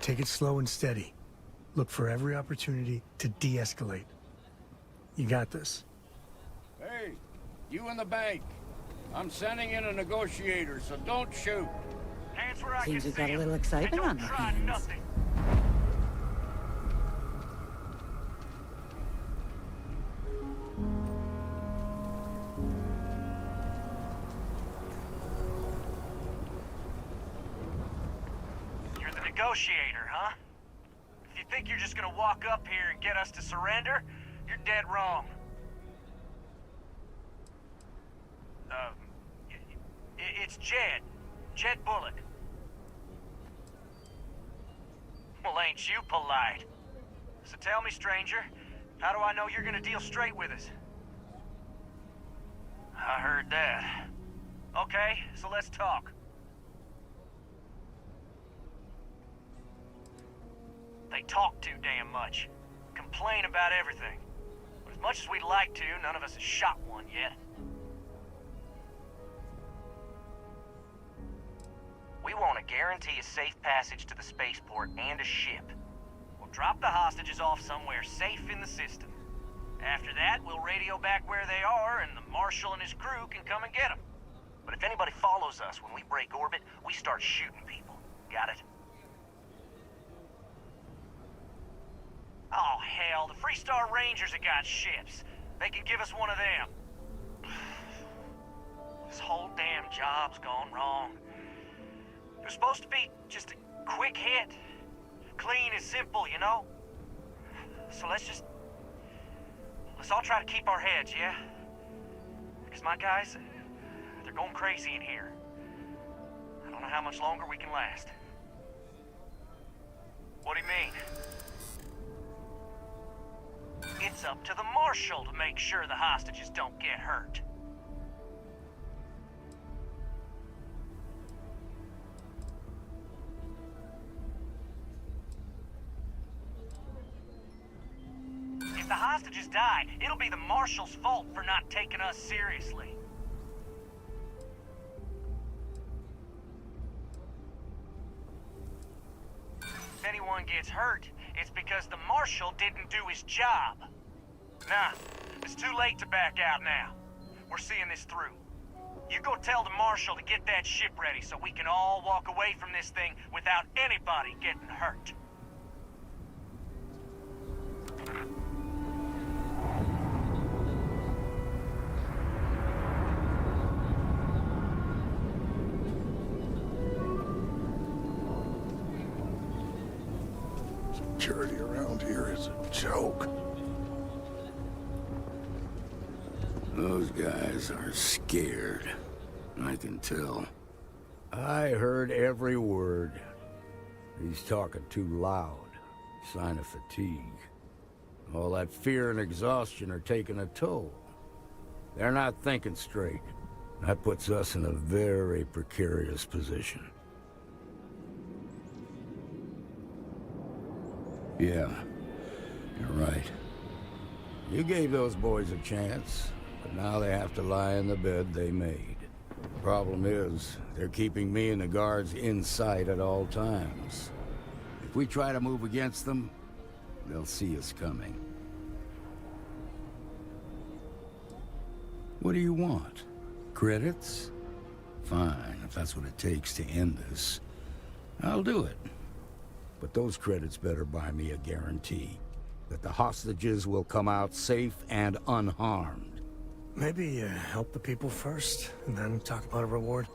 Take it slow and steady. Look for every opportunity to de-escalate. You got this. Hey, you in the bank. I'm sending in a negotiator, so don't shoot. Hands where I Seems can we've got see a little 'em, excitement and on don't our try hands. nothing. You're the negotiator, huh? If you think you're just gonna walk up here and get us to surrender, you're dead wrong. It's Jed. Jed Bullock. Well, ain't you polite? So tell me, stranger, how do I know you're gonna deal straight with us? I heard that. Okay, so let's talk. They talk too damn much. Complain about everything. But as much as we'd like to, none of us has shot one yet. We want to guarantee a safe passage to the spaceport and a ship. We'll drop the hostages off somewhere safe in the system. After that, we'll radio back where they are, and the Marshal and his crew can come and get them. But if anybody follows us when we break orbit, we start shooting people. Got it? Oh, hell, the Freestar Rangers have got ships. They can give us one of them. This whole damn job's gone wrong. It was supposed to be just a quick hit. Clean and simple, you know? So let's all try to keep our heads, yeah? Because my guys, they're going crazy in here. I don't know how much longer we can last. What do you mean? It's up to the Marshal to make sure the hostages don't get hurt. If the hostages die, it'll be the Marshal's fault for not taking us seriously. If anyone gets hurt, it's because the Marshal didn't do his job. Nah, it's too late to back out now. We're seeing this through. You go tell the Marshal to get that ship ready so we can all walk away from this thing without anybody getting hurt. Security around here is a joke. Those guys are scared. I can tell. I heard every word. He's talking too loud. Sign of fatigue. All that fear and exhaustion are taking a toll. They're not thinking straight. That puts us in a very precarious position. Yeah, you're right. You gave those boys a chance, but now they have to lie in the bed they made. The problem is, they're keeping me and the guards in sight at all times. If we try to move against them, they'll see us coming. What do you want? Credits? Fine, if that's what it takes to end this. I'll do it. But those credits better buy me a guarantee that the hostages will come out safe and unharmed. Maybe help the people first, and then talk about a reward?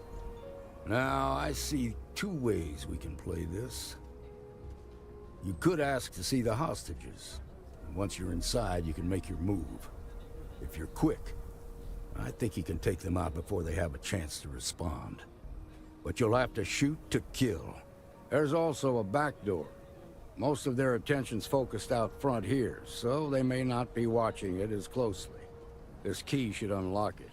Now, I see two ways we can play this. You could ask to see the hostages. And once you're inside, you can make your move. If you're quick, I think you can take them out before they have a chance to respond. But you'll have to shoot to kill. There's also a back door. Most of their attention's focused out front here, so they may not be watching it as closely. This key should unlock it.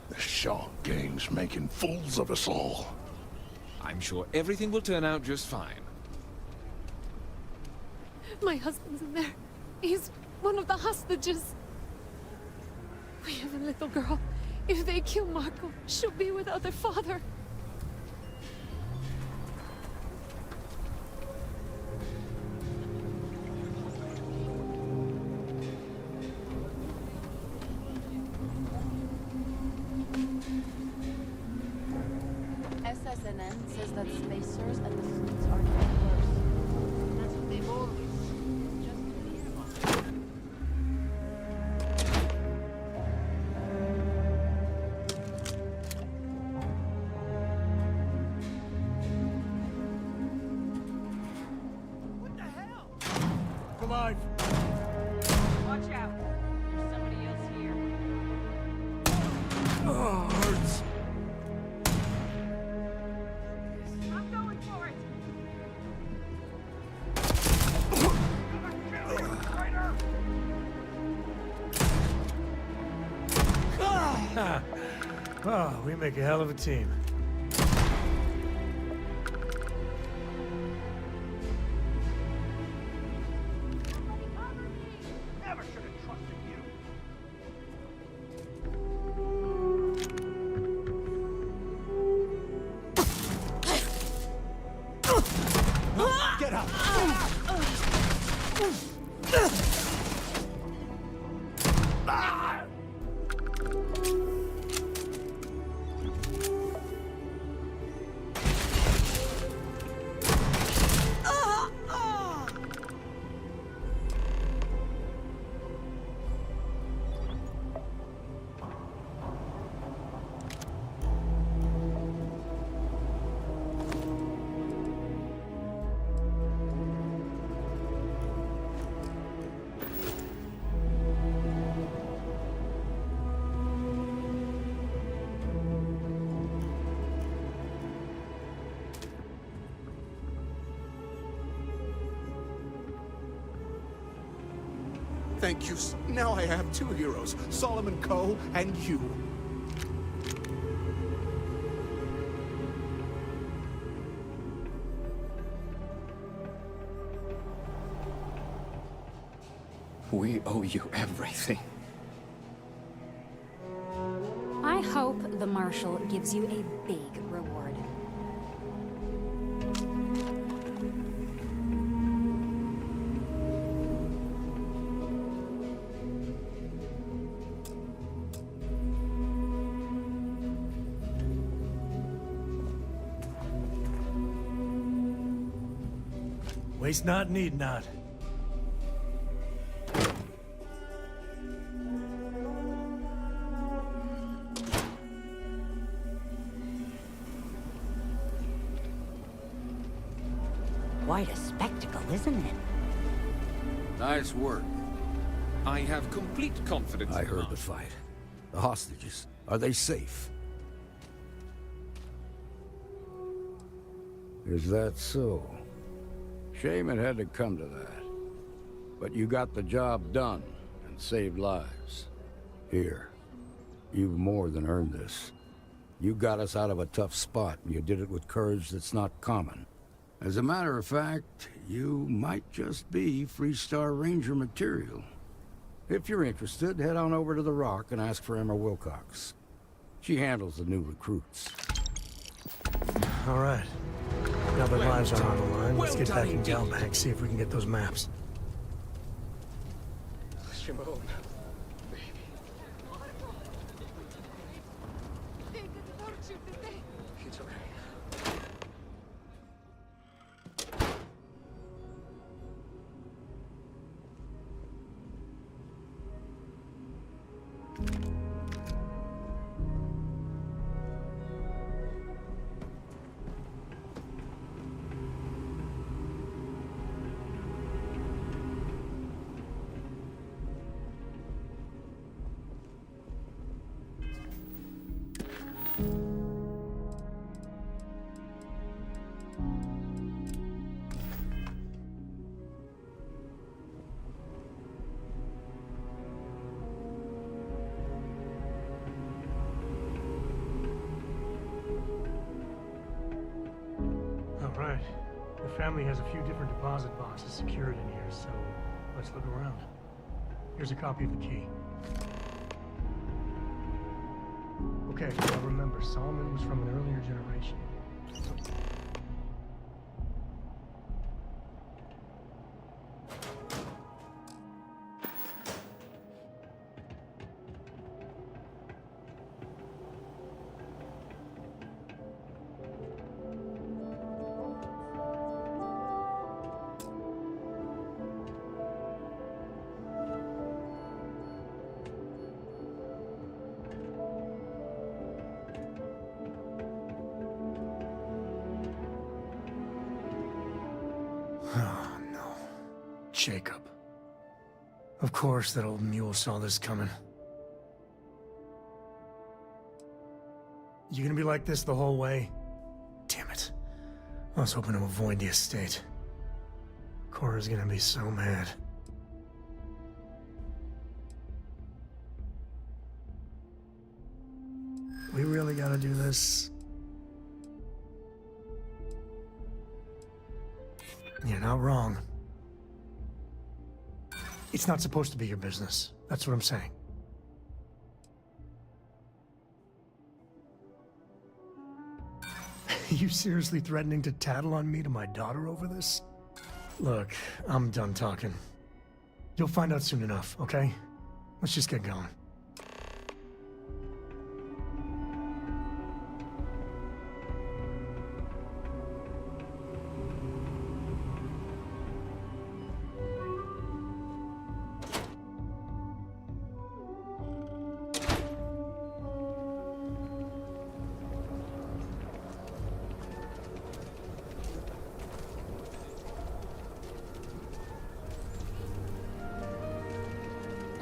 The Shark Gang's making fools of us all. I'm sure everything will turn out just fine. My husband's in there. He's one of the hostages. We have a little girl. If they kill Marco, she'll be without her father. SSNN says that spacers and the suits are getting worse. That's what they've always Alive. Watch out. There's somebody else here. Oh, hurts. I'm going for it. Oh, we make a hell of a team. Never should have trusted you. Get up! Thank you. Now I have two heroes, Solomon Coe and you. We owe you everything. I hope the Marshal gives you a big reward. Waste not, need not. Quite a spectacle, isn't it? Nice work. I have complete confidence. I heard the fight. The hostages, are they safe? Is that so? Shame it had to come to that. But you got the job done and saved lives. Here, you've more than earned this. You got us out of a tough spot, and you did it with courage that's not common. As a matter of fact, you might just be Freestar Ranger material. If you're interested, head on over to the Rock and ask for Emma Wilcox. She handles the new recruits. All right. Now that lives are on the line, let's get back in Galbank, see if we can get those maps. Shimon, baby. It's okay. All right. The family has a few different deposit boxes secured in here, so let's look around. Here's a copy of the key. Okay, now remember, Solomon was from an earlier generation. Oh, no. Jacob. Of course that old mule saw this coming. You gonna be like this the whole way? Damn it. I was hoping to avoid the estate. Cora's gonna be so mad. We really gotta do this? You're not wrong. It's not supposed to be your business. That's what I'm saying. You seriously threatening to tattle on me to my daughter over this? Look, I'm done talking. You'll find out soon enough, okay? Let's just get going.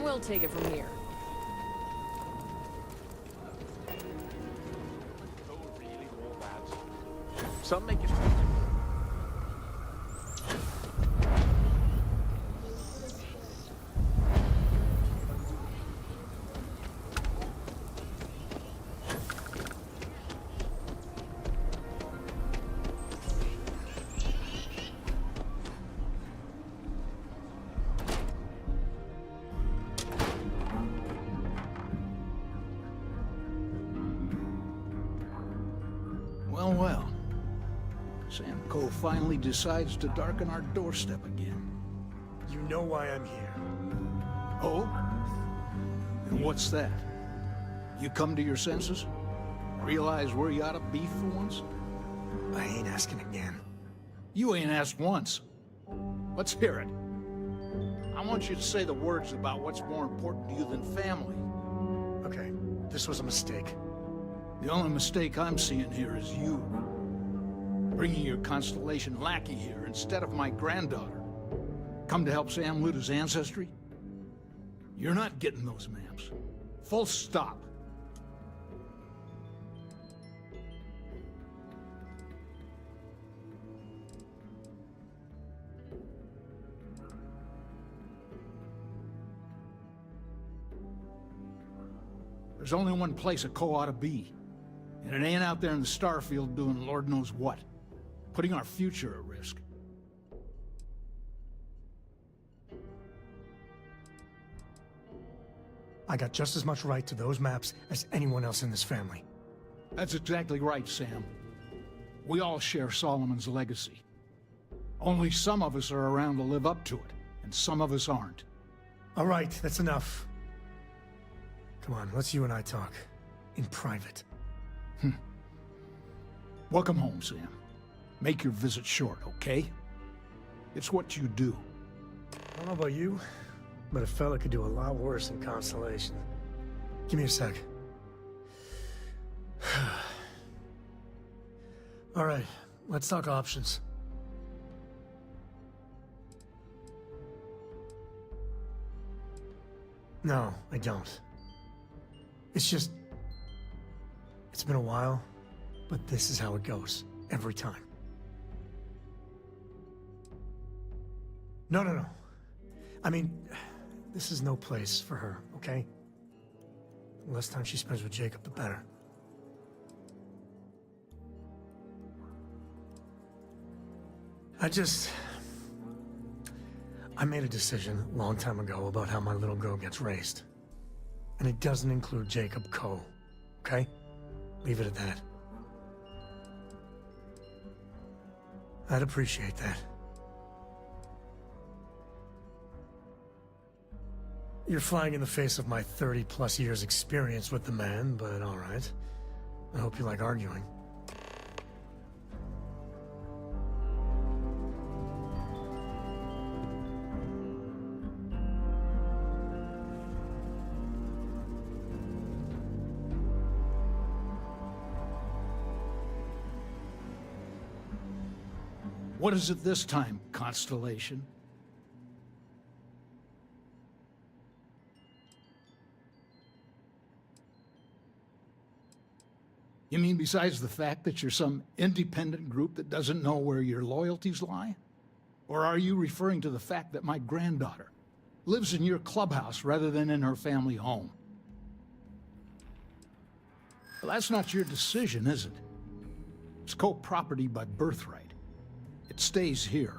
We'll take it from here. Some make it. Well, well. Sam Cole finally decides to darken our doorstep again. You know why I'm here. Oh? And what's that? You come to your senses? Realize where you ought to be for once? I ain't asking again. You ain't asked once. Let's hear it. I want you to say the words about what's more important to you than family. Okay, this was a mistake. The only mistake I'm seeing here is you. Bringing your Constellation lackey here instead of my granddaughter. Come to help Sam loot his ancestry? You're not getting those maps. Full stop. There's only one place a Co ought to be. And it ain't out there in the Starfield doing Lord knows what. Putting our future at risk. I got just as much right to those maps as anyone else in this family. That's exactly right, Sam. We all share Solomon's legacy. Only some of us are around to live up to it, and some of us aren't. All right, that's enough. Come on, let's you and I talk. In private. Welcome home, Sam. Make your visit short, okay? It's what you do. I don't know about you, but a fella could do a lot worse in Constellation. Give me a sec. All right, let's talk options. No, I don't. It's just... It's been a while, but this is how it goes. Every time. No. I mean, this is no place for her, okay? The less time she spends with Jacob, the better. I made a decision a long time ago about how my little girl gets raised. And it doesn't include Jacob Coe, okay? Leave it at that. I'd appreciate that. You're flying in the face of my 30-plus years experience with the man, but all right. I hope you like arguing. What is it this time, Constellation? You mean besides the fact that you're some independent group that doesn't know where your loyalties lie? Or are you referring to the fact that my granddaughter lives in your clubhouse rather than in her family home? Well, that's not your decision, is it? It's co-property by birthright. It stays here.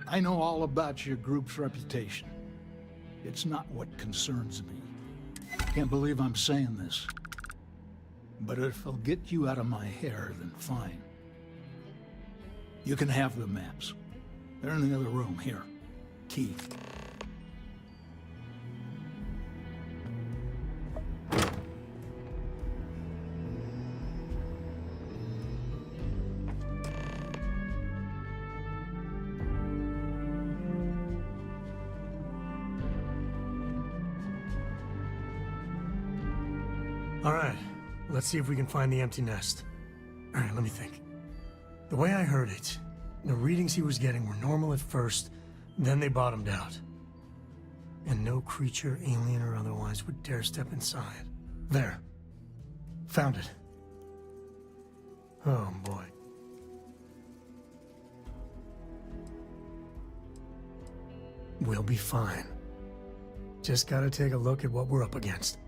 I know all about your group's reputation. It's not what concerns me. Can't believe I'm saying this. But if it'll get you out of my hair, then fine. You can have the maps. They're in the other room, here. Key. All right, let's see if we can find the empty nest. All right, let me think. The way I heard it, the readings he was getting were normal at first, then they bottomed out. And no creature, alien or otherwise, would dare step inside. There. Found it. Oh, boy. We'll be fine. Just gotta take a look at what we're up against.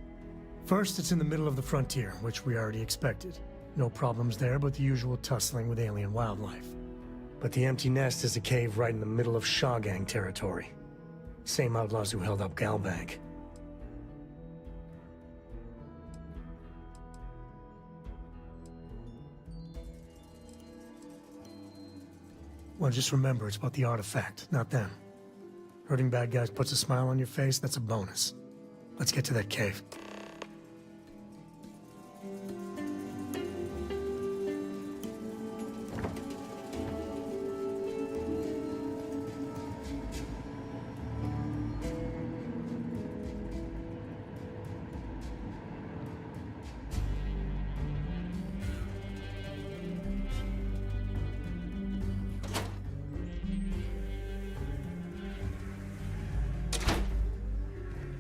First, it's in the middle of the frontier, which we already expected. No problems there, but the usual tussling with alien wildlife. But the empty nest is a cave right in the middle of Shaw Gang territory. Same outlaws who held up Galbank. Well, just remember, it's about the artifact, not them. Hurting bad guys puts a smile on your face, that's a bonus. Let's get to that cave.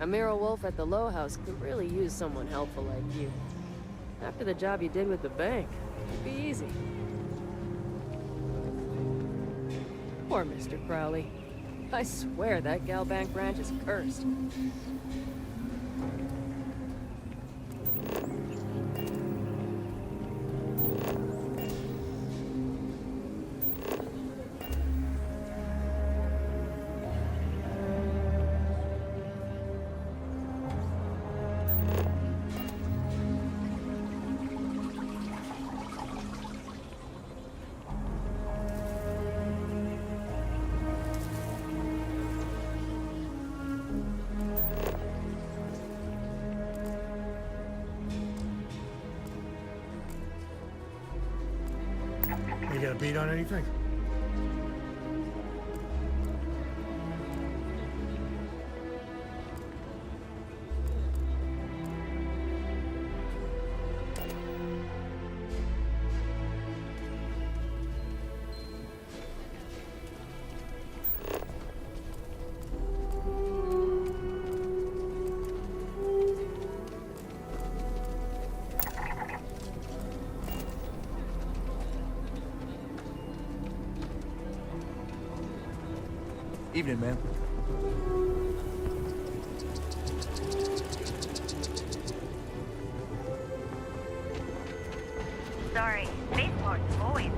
Amira Wolf at the Low House could really use someone helpful like you. After the job you did with the bank, it'd be easy. Poor Mr. Crowley. I swear that Galbank branch is cursed. You got a beat on anything? Evening, ma'am. Sorry, spaceport's void.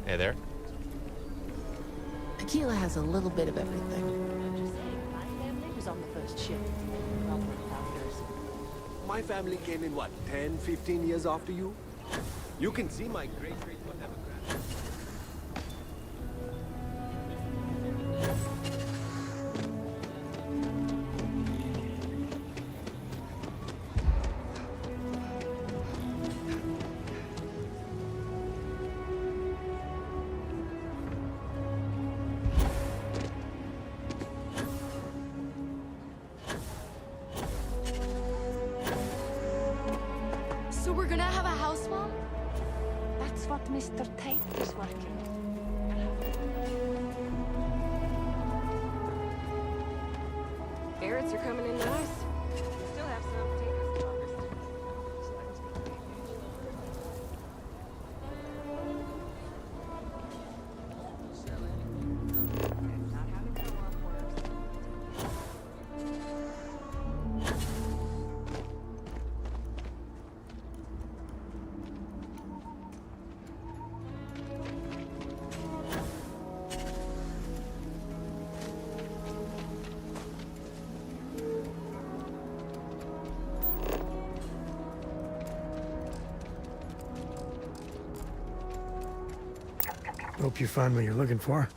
Hey there. Aquila has a little bit of everything. My family was on the first ship. Not with founders. My family came in what, 10, 15 years after you? You can see my great-great whatever grand. So we're gonna have a house swap? That's what Mr. Tate is working on. Carrots are coming in nice. Still have some potatoes to harvest. Hope you find what you're looking for.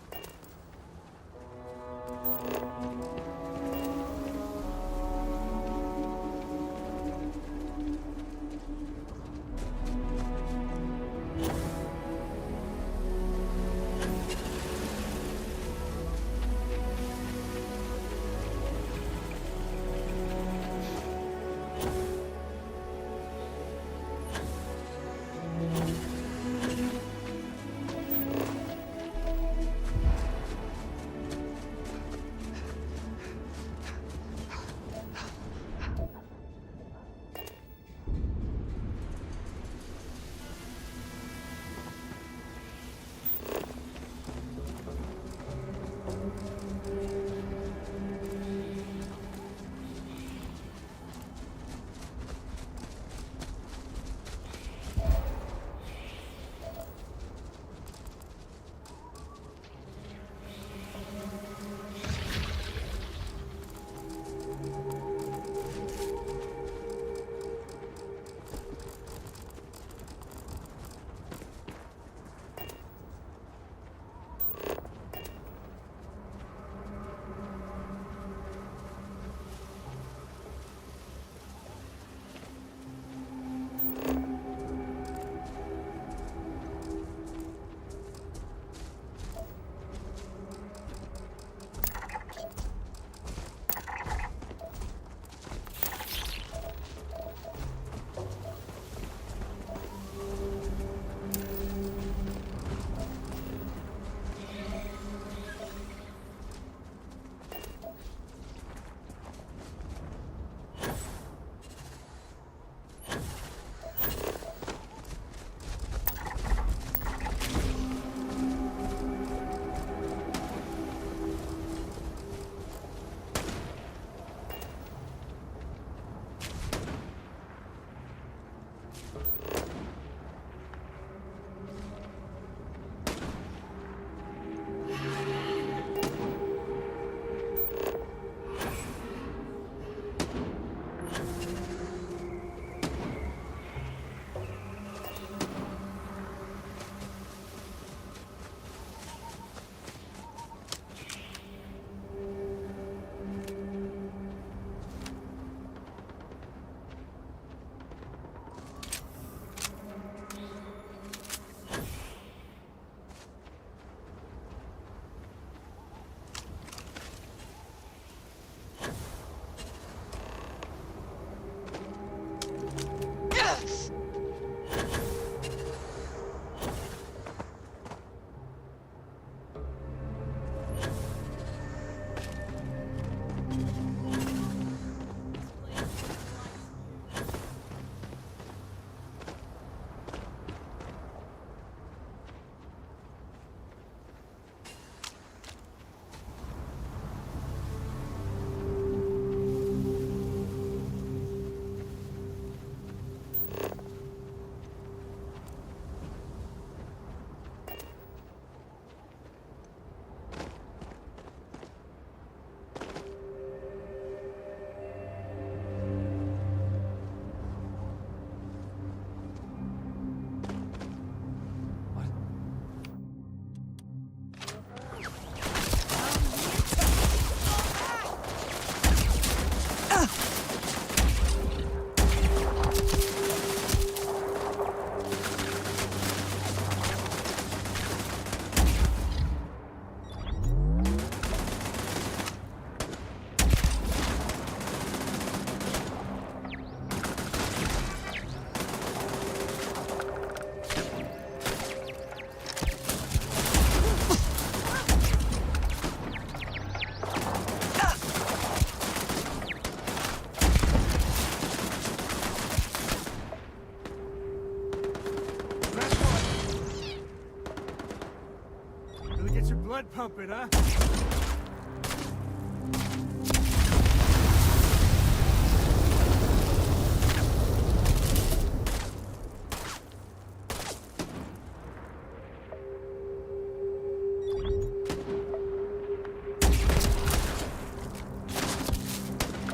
Blood pumping, huh?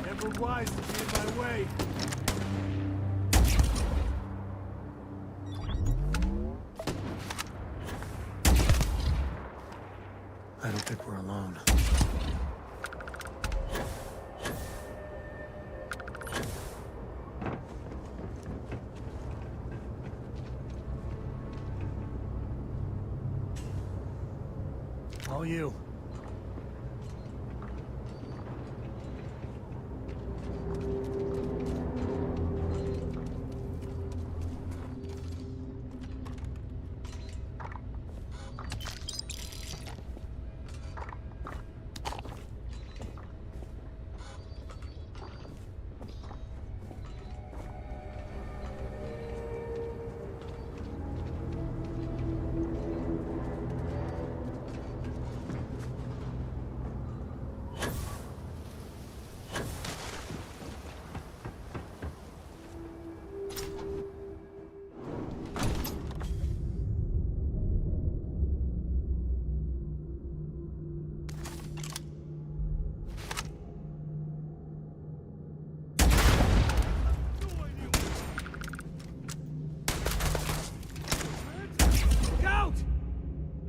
Never wise to be in my way. you.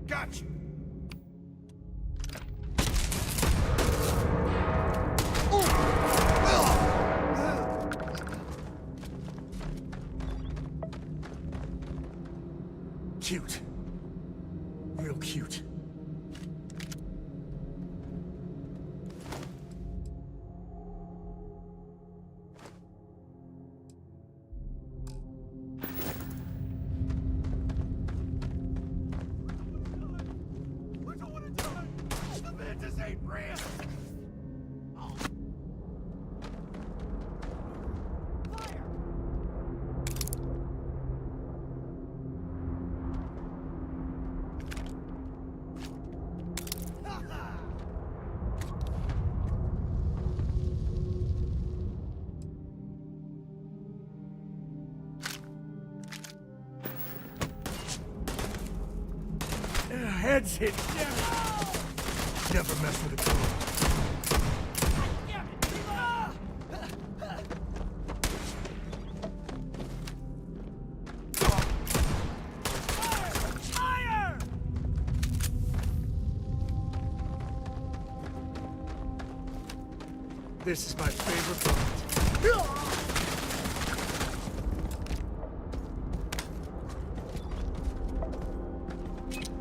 Got you! Cute. Real cute. The Mantis ain't real! Heads hit. Never mess with a girl. This is my favorite part.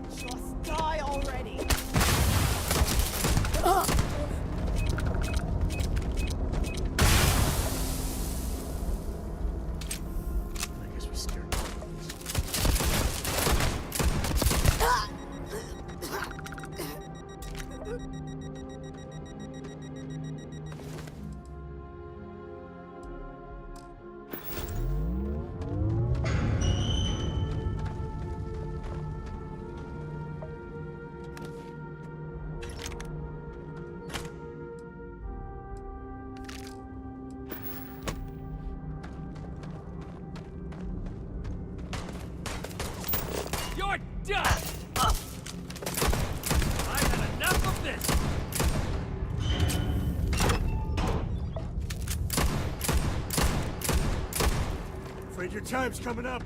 Just die already! I guess we scared You're done! I've had enough of this! Afraid your time's coming up.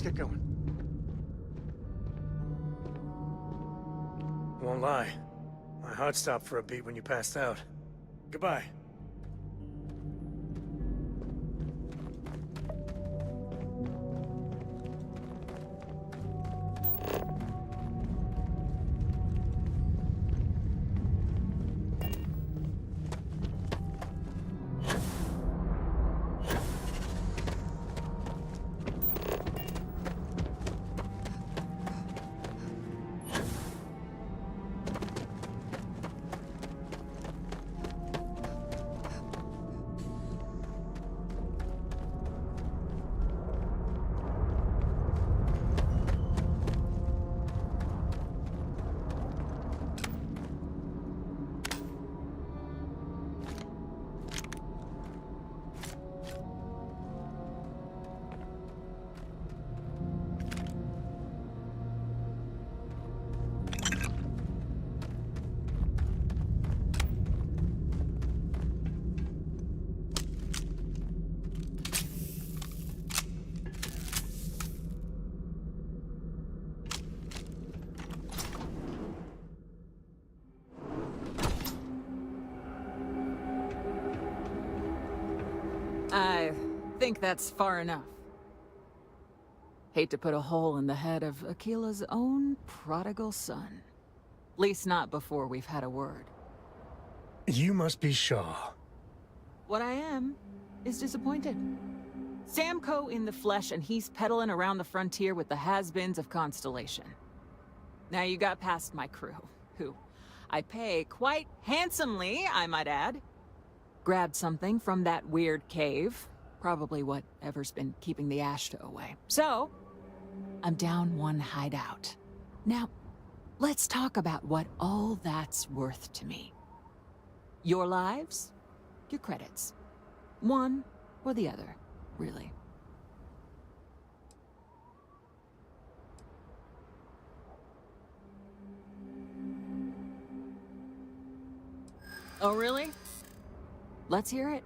let's get going. Won't lie. My heart stopped for a beat when you passed out. Goodbye. I think that's far enough. Hate to put a hole in the head of Aquila's own prodigal son. Least not before we've had a word. You must be Shaw. What I am is disappointed. Samco in the flesh, and he's peddling around the frontier with the has-beens of Constellation. Now you got past my crew, who I pay quite handsomely, I might add. Grabbed something from that weird cave. Probably whatever's been keeping the Ashta away. So, I'm down one hideout. Now, let's talk about what all that's worth to me. Your lives, your credits. One or the other, really. Oh, really? Let's hear it.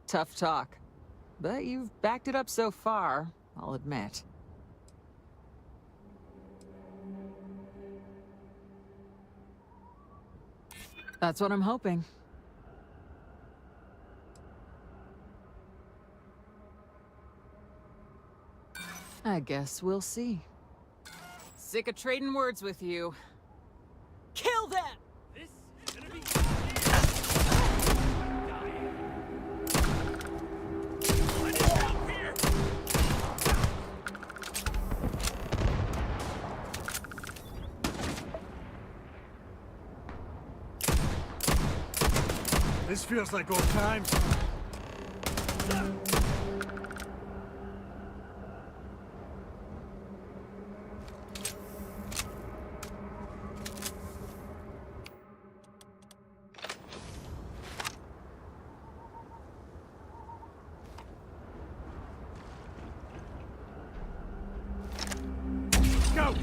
Tough talk. But you've backed it up so far, I'll admit. That's what I'm hoping. I guess we'll see. Sick of trading words with you. Kill them! This is gonna be... This feels like old times. Go!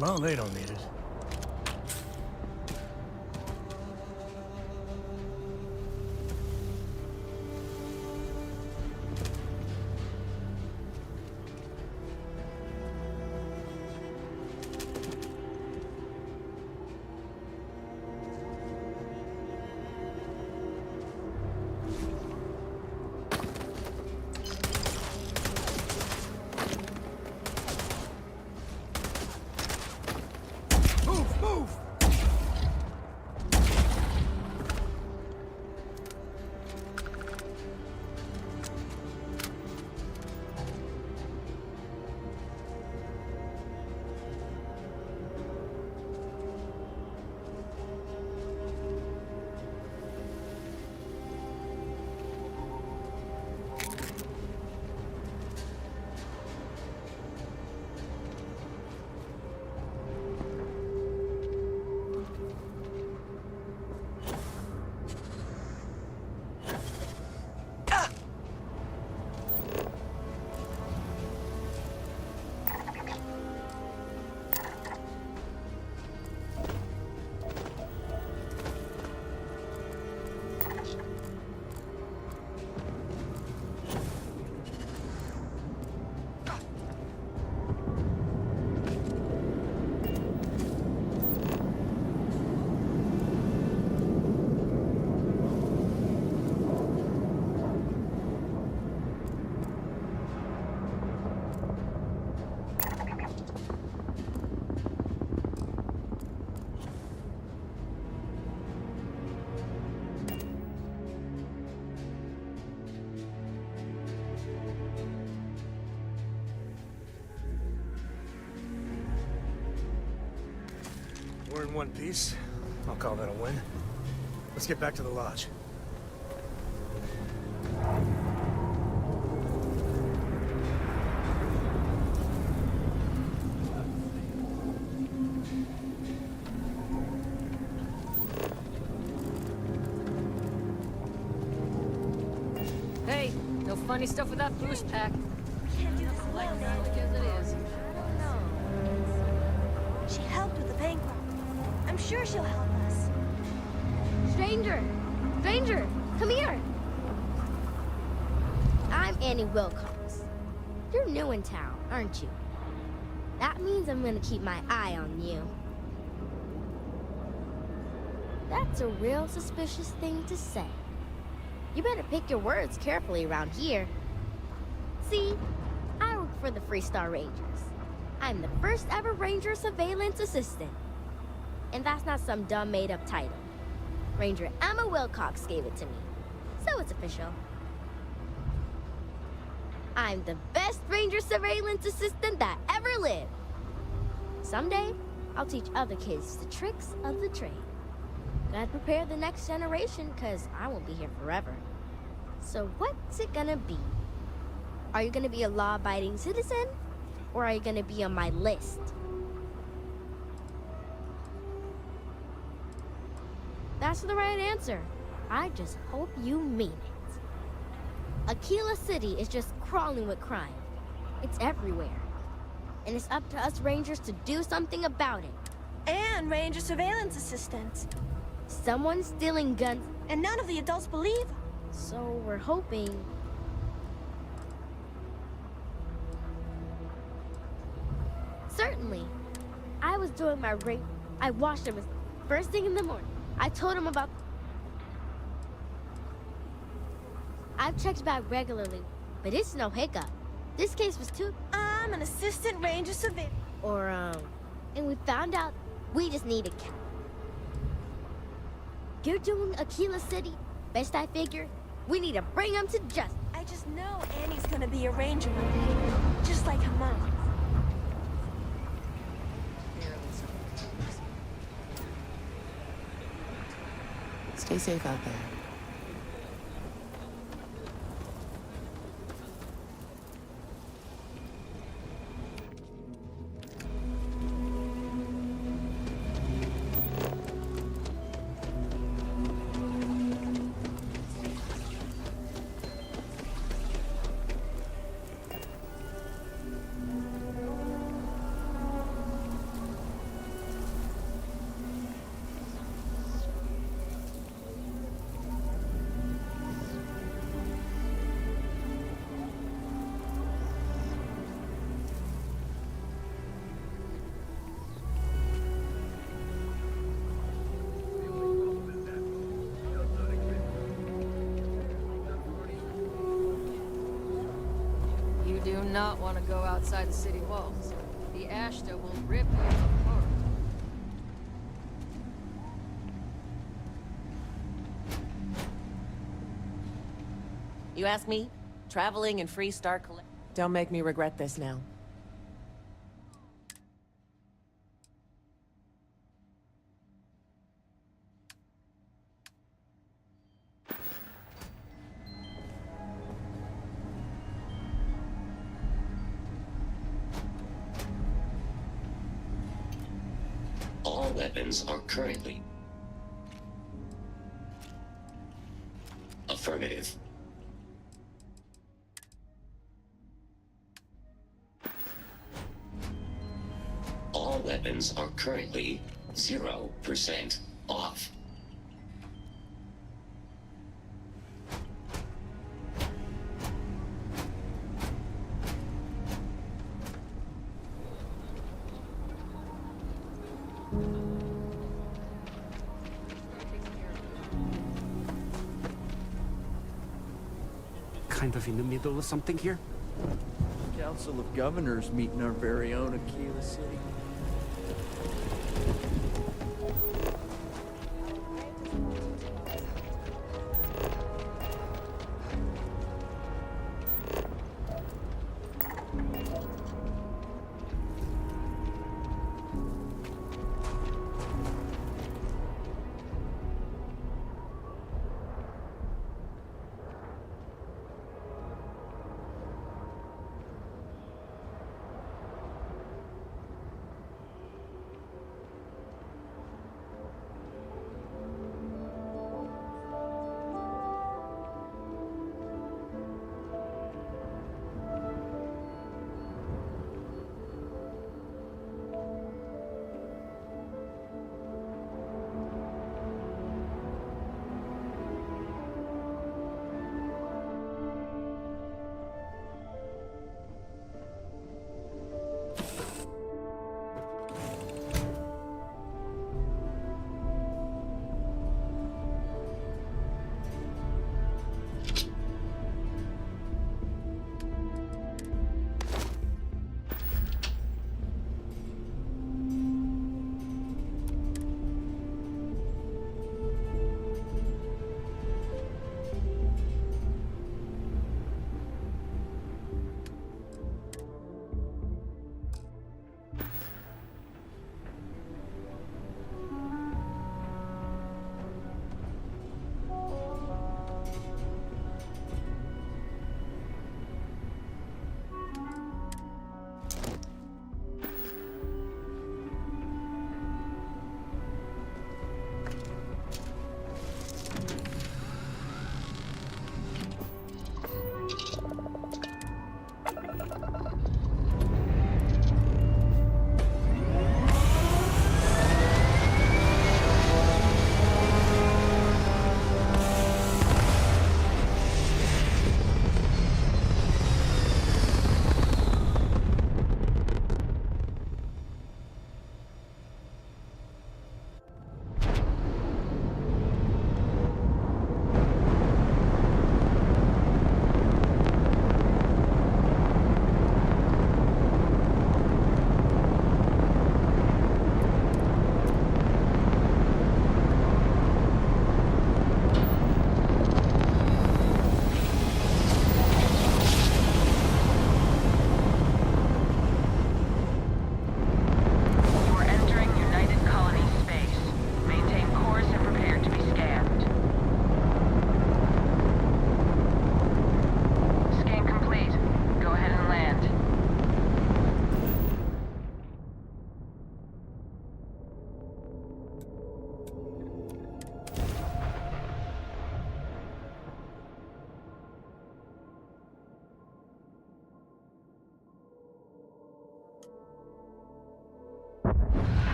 Well, they don't need it. We're in one piece. I'll call that a win. Let's get back to the lodge. Hey, no funny stuff with that boost pack. Like as it is. She helped with the bank robbery. I'm sure she'll help us. Stranger! Stranger! Come here! I'm Annie Wilcox. You're new in town, aren't you? That means I'm gonna keep my eye on you. That's a real suspicious thing to say. You better pick your words carefully around here. See, I work for the Freestar Rangers. I'm the first ever Ranger Surveillance Assistant. And that's not some dumb made-up title. Ranger Emma Wilcox gave it to me, so it's official. I'm the best Ranger Surveillance Assistant that ever lived. Someday, I'll teach other kids the tricks of the trade. Gotta prepare the next generation, cause I won't be here forever. So what's it gonna be? Are you gonna be a law-abiding citizen? Or are you gonna be on my list? That's the right answer. I just hope you mean it. Aquila City is just crawling with crime. It's everywhere. And it's up to us Rangers to do something about it. And Ranger Surveillance Assistants. Someone's stealing guns, and none of the adults believe. So we're hoping... Certainly. I was doing my ring. I washed him first thing in the morning. I told him about... I've checked back regularly, but it's no hiccup. This case was too... I'm an assistant ranger surveillance. And we found out we just need a cat. You're doing Aquila City. Best I figure, we need to bring him to justice. I just know Annie's gonna be a ranger one day, just like her mom. Stay safe out there. You do not want to go outside the city walls. The Ashta will rip you apart. You ask me? Traveling in Freestar Collect... Don't make me regret this now. All weapons are currently... Affirmative. All weapons are currently 0% off. Kind of in the middle of something here? Council of Governors meeting our very own Aquila City.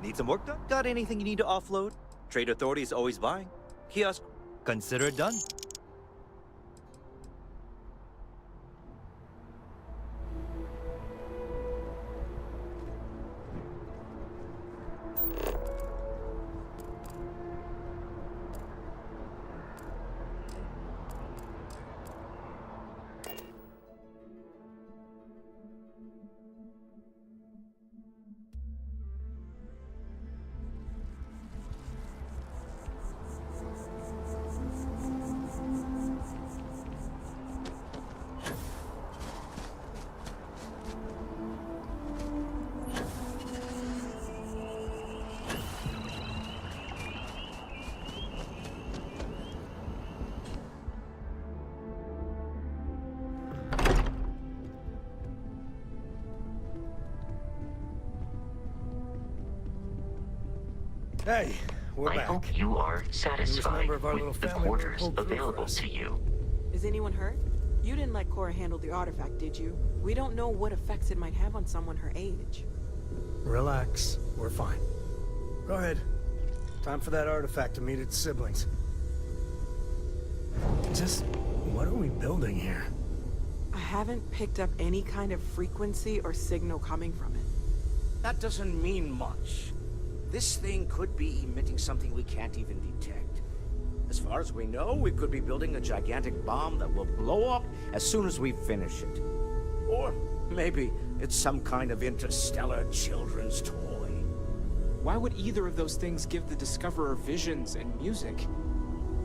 Need some work done? Got anything you need to offload? Trade Authority is always buying. Kiosk, consider it done. Hey, we're I back. hope you are satisfied of our little with the family quarters pulled through for available us. to you. Is anyone hurt? You didn't let Cora handle the artifact, did you? We don't know what effects it might have on someone her age. Relax. We're fine. Go ahead. Time for that artifact to meet its siblings. Just what are we building here? I haven't picked up any kind of frequency or signal coming from it. That doesn't mean much. This thing could be emitting something we can't even detect. As far as we know, we could be building a gigantic bomb that will blow up as soon as we finish it. Or maybe it's some kind of interstellar children's toy. Why would either of those things give the Discoverer visions and music?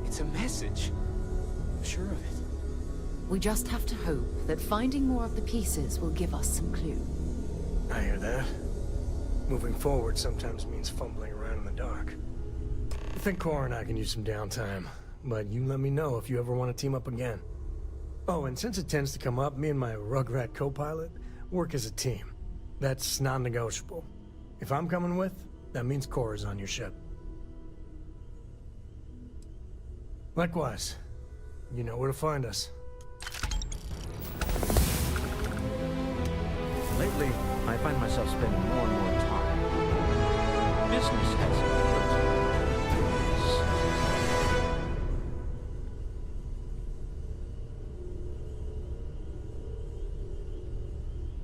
It's a message. I'm sure of it. We just have to hope that finding more of the pieces will give us some clue. I hear that. Moving forward sometimes means fumbling around in the dark. I think Cora and I can use some downtime, but you let me know if you ever want to team up again. Oh, and since it tends to come up, me and my Rugrat co-pilot work as a team. That's non-negotiable. If I'm coming with, that means Cora's on your ship. Likewise, you know where to find us. Lately, I find myself spending more and more time. Business has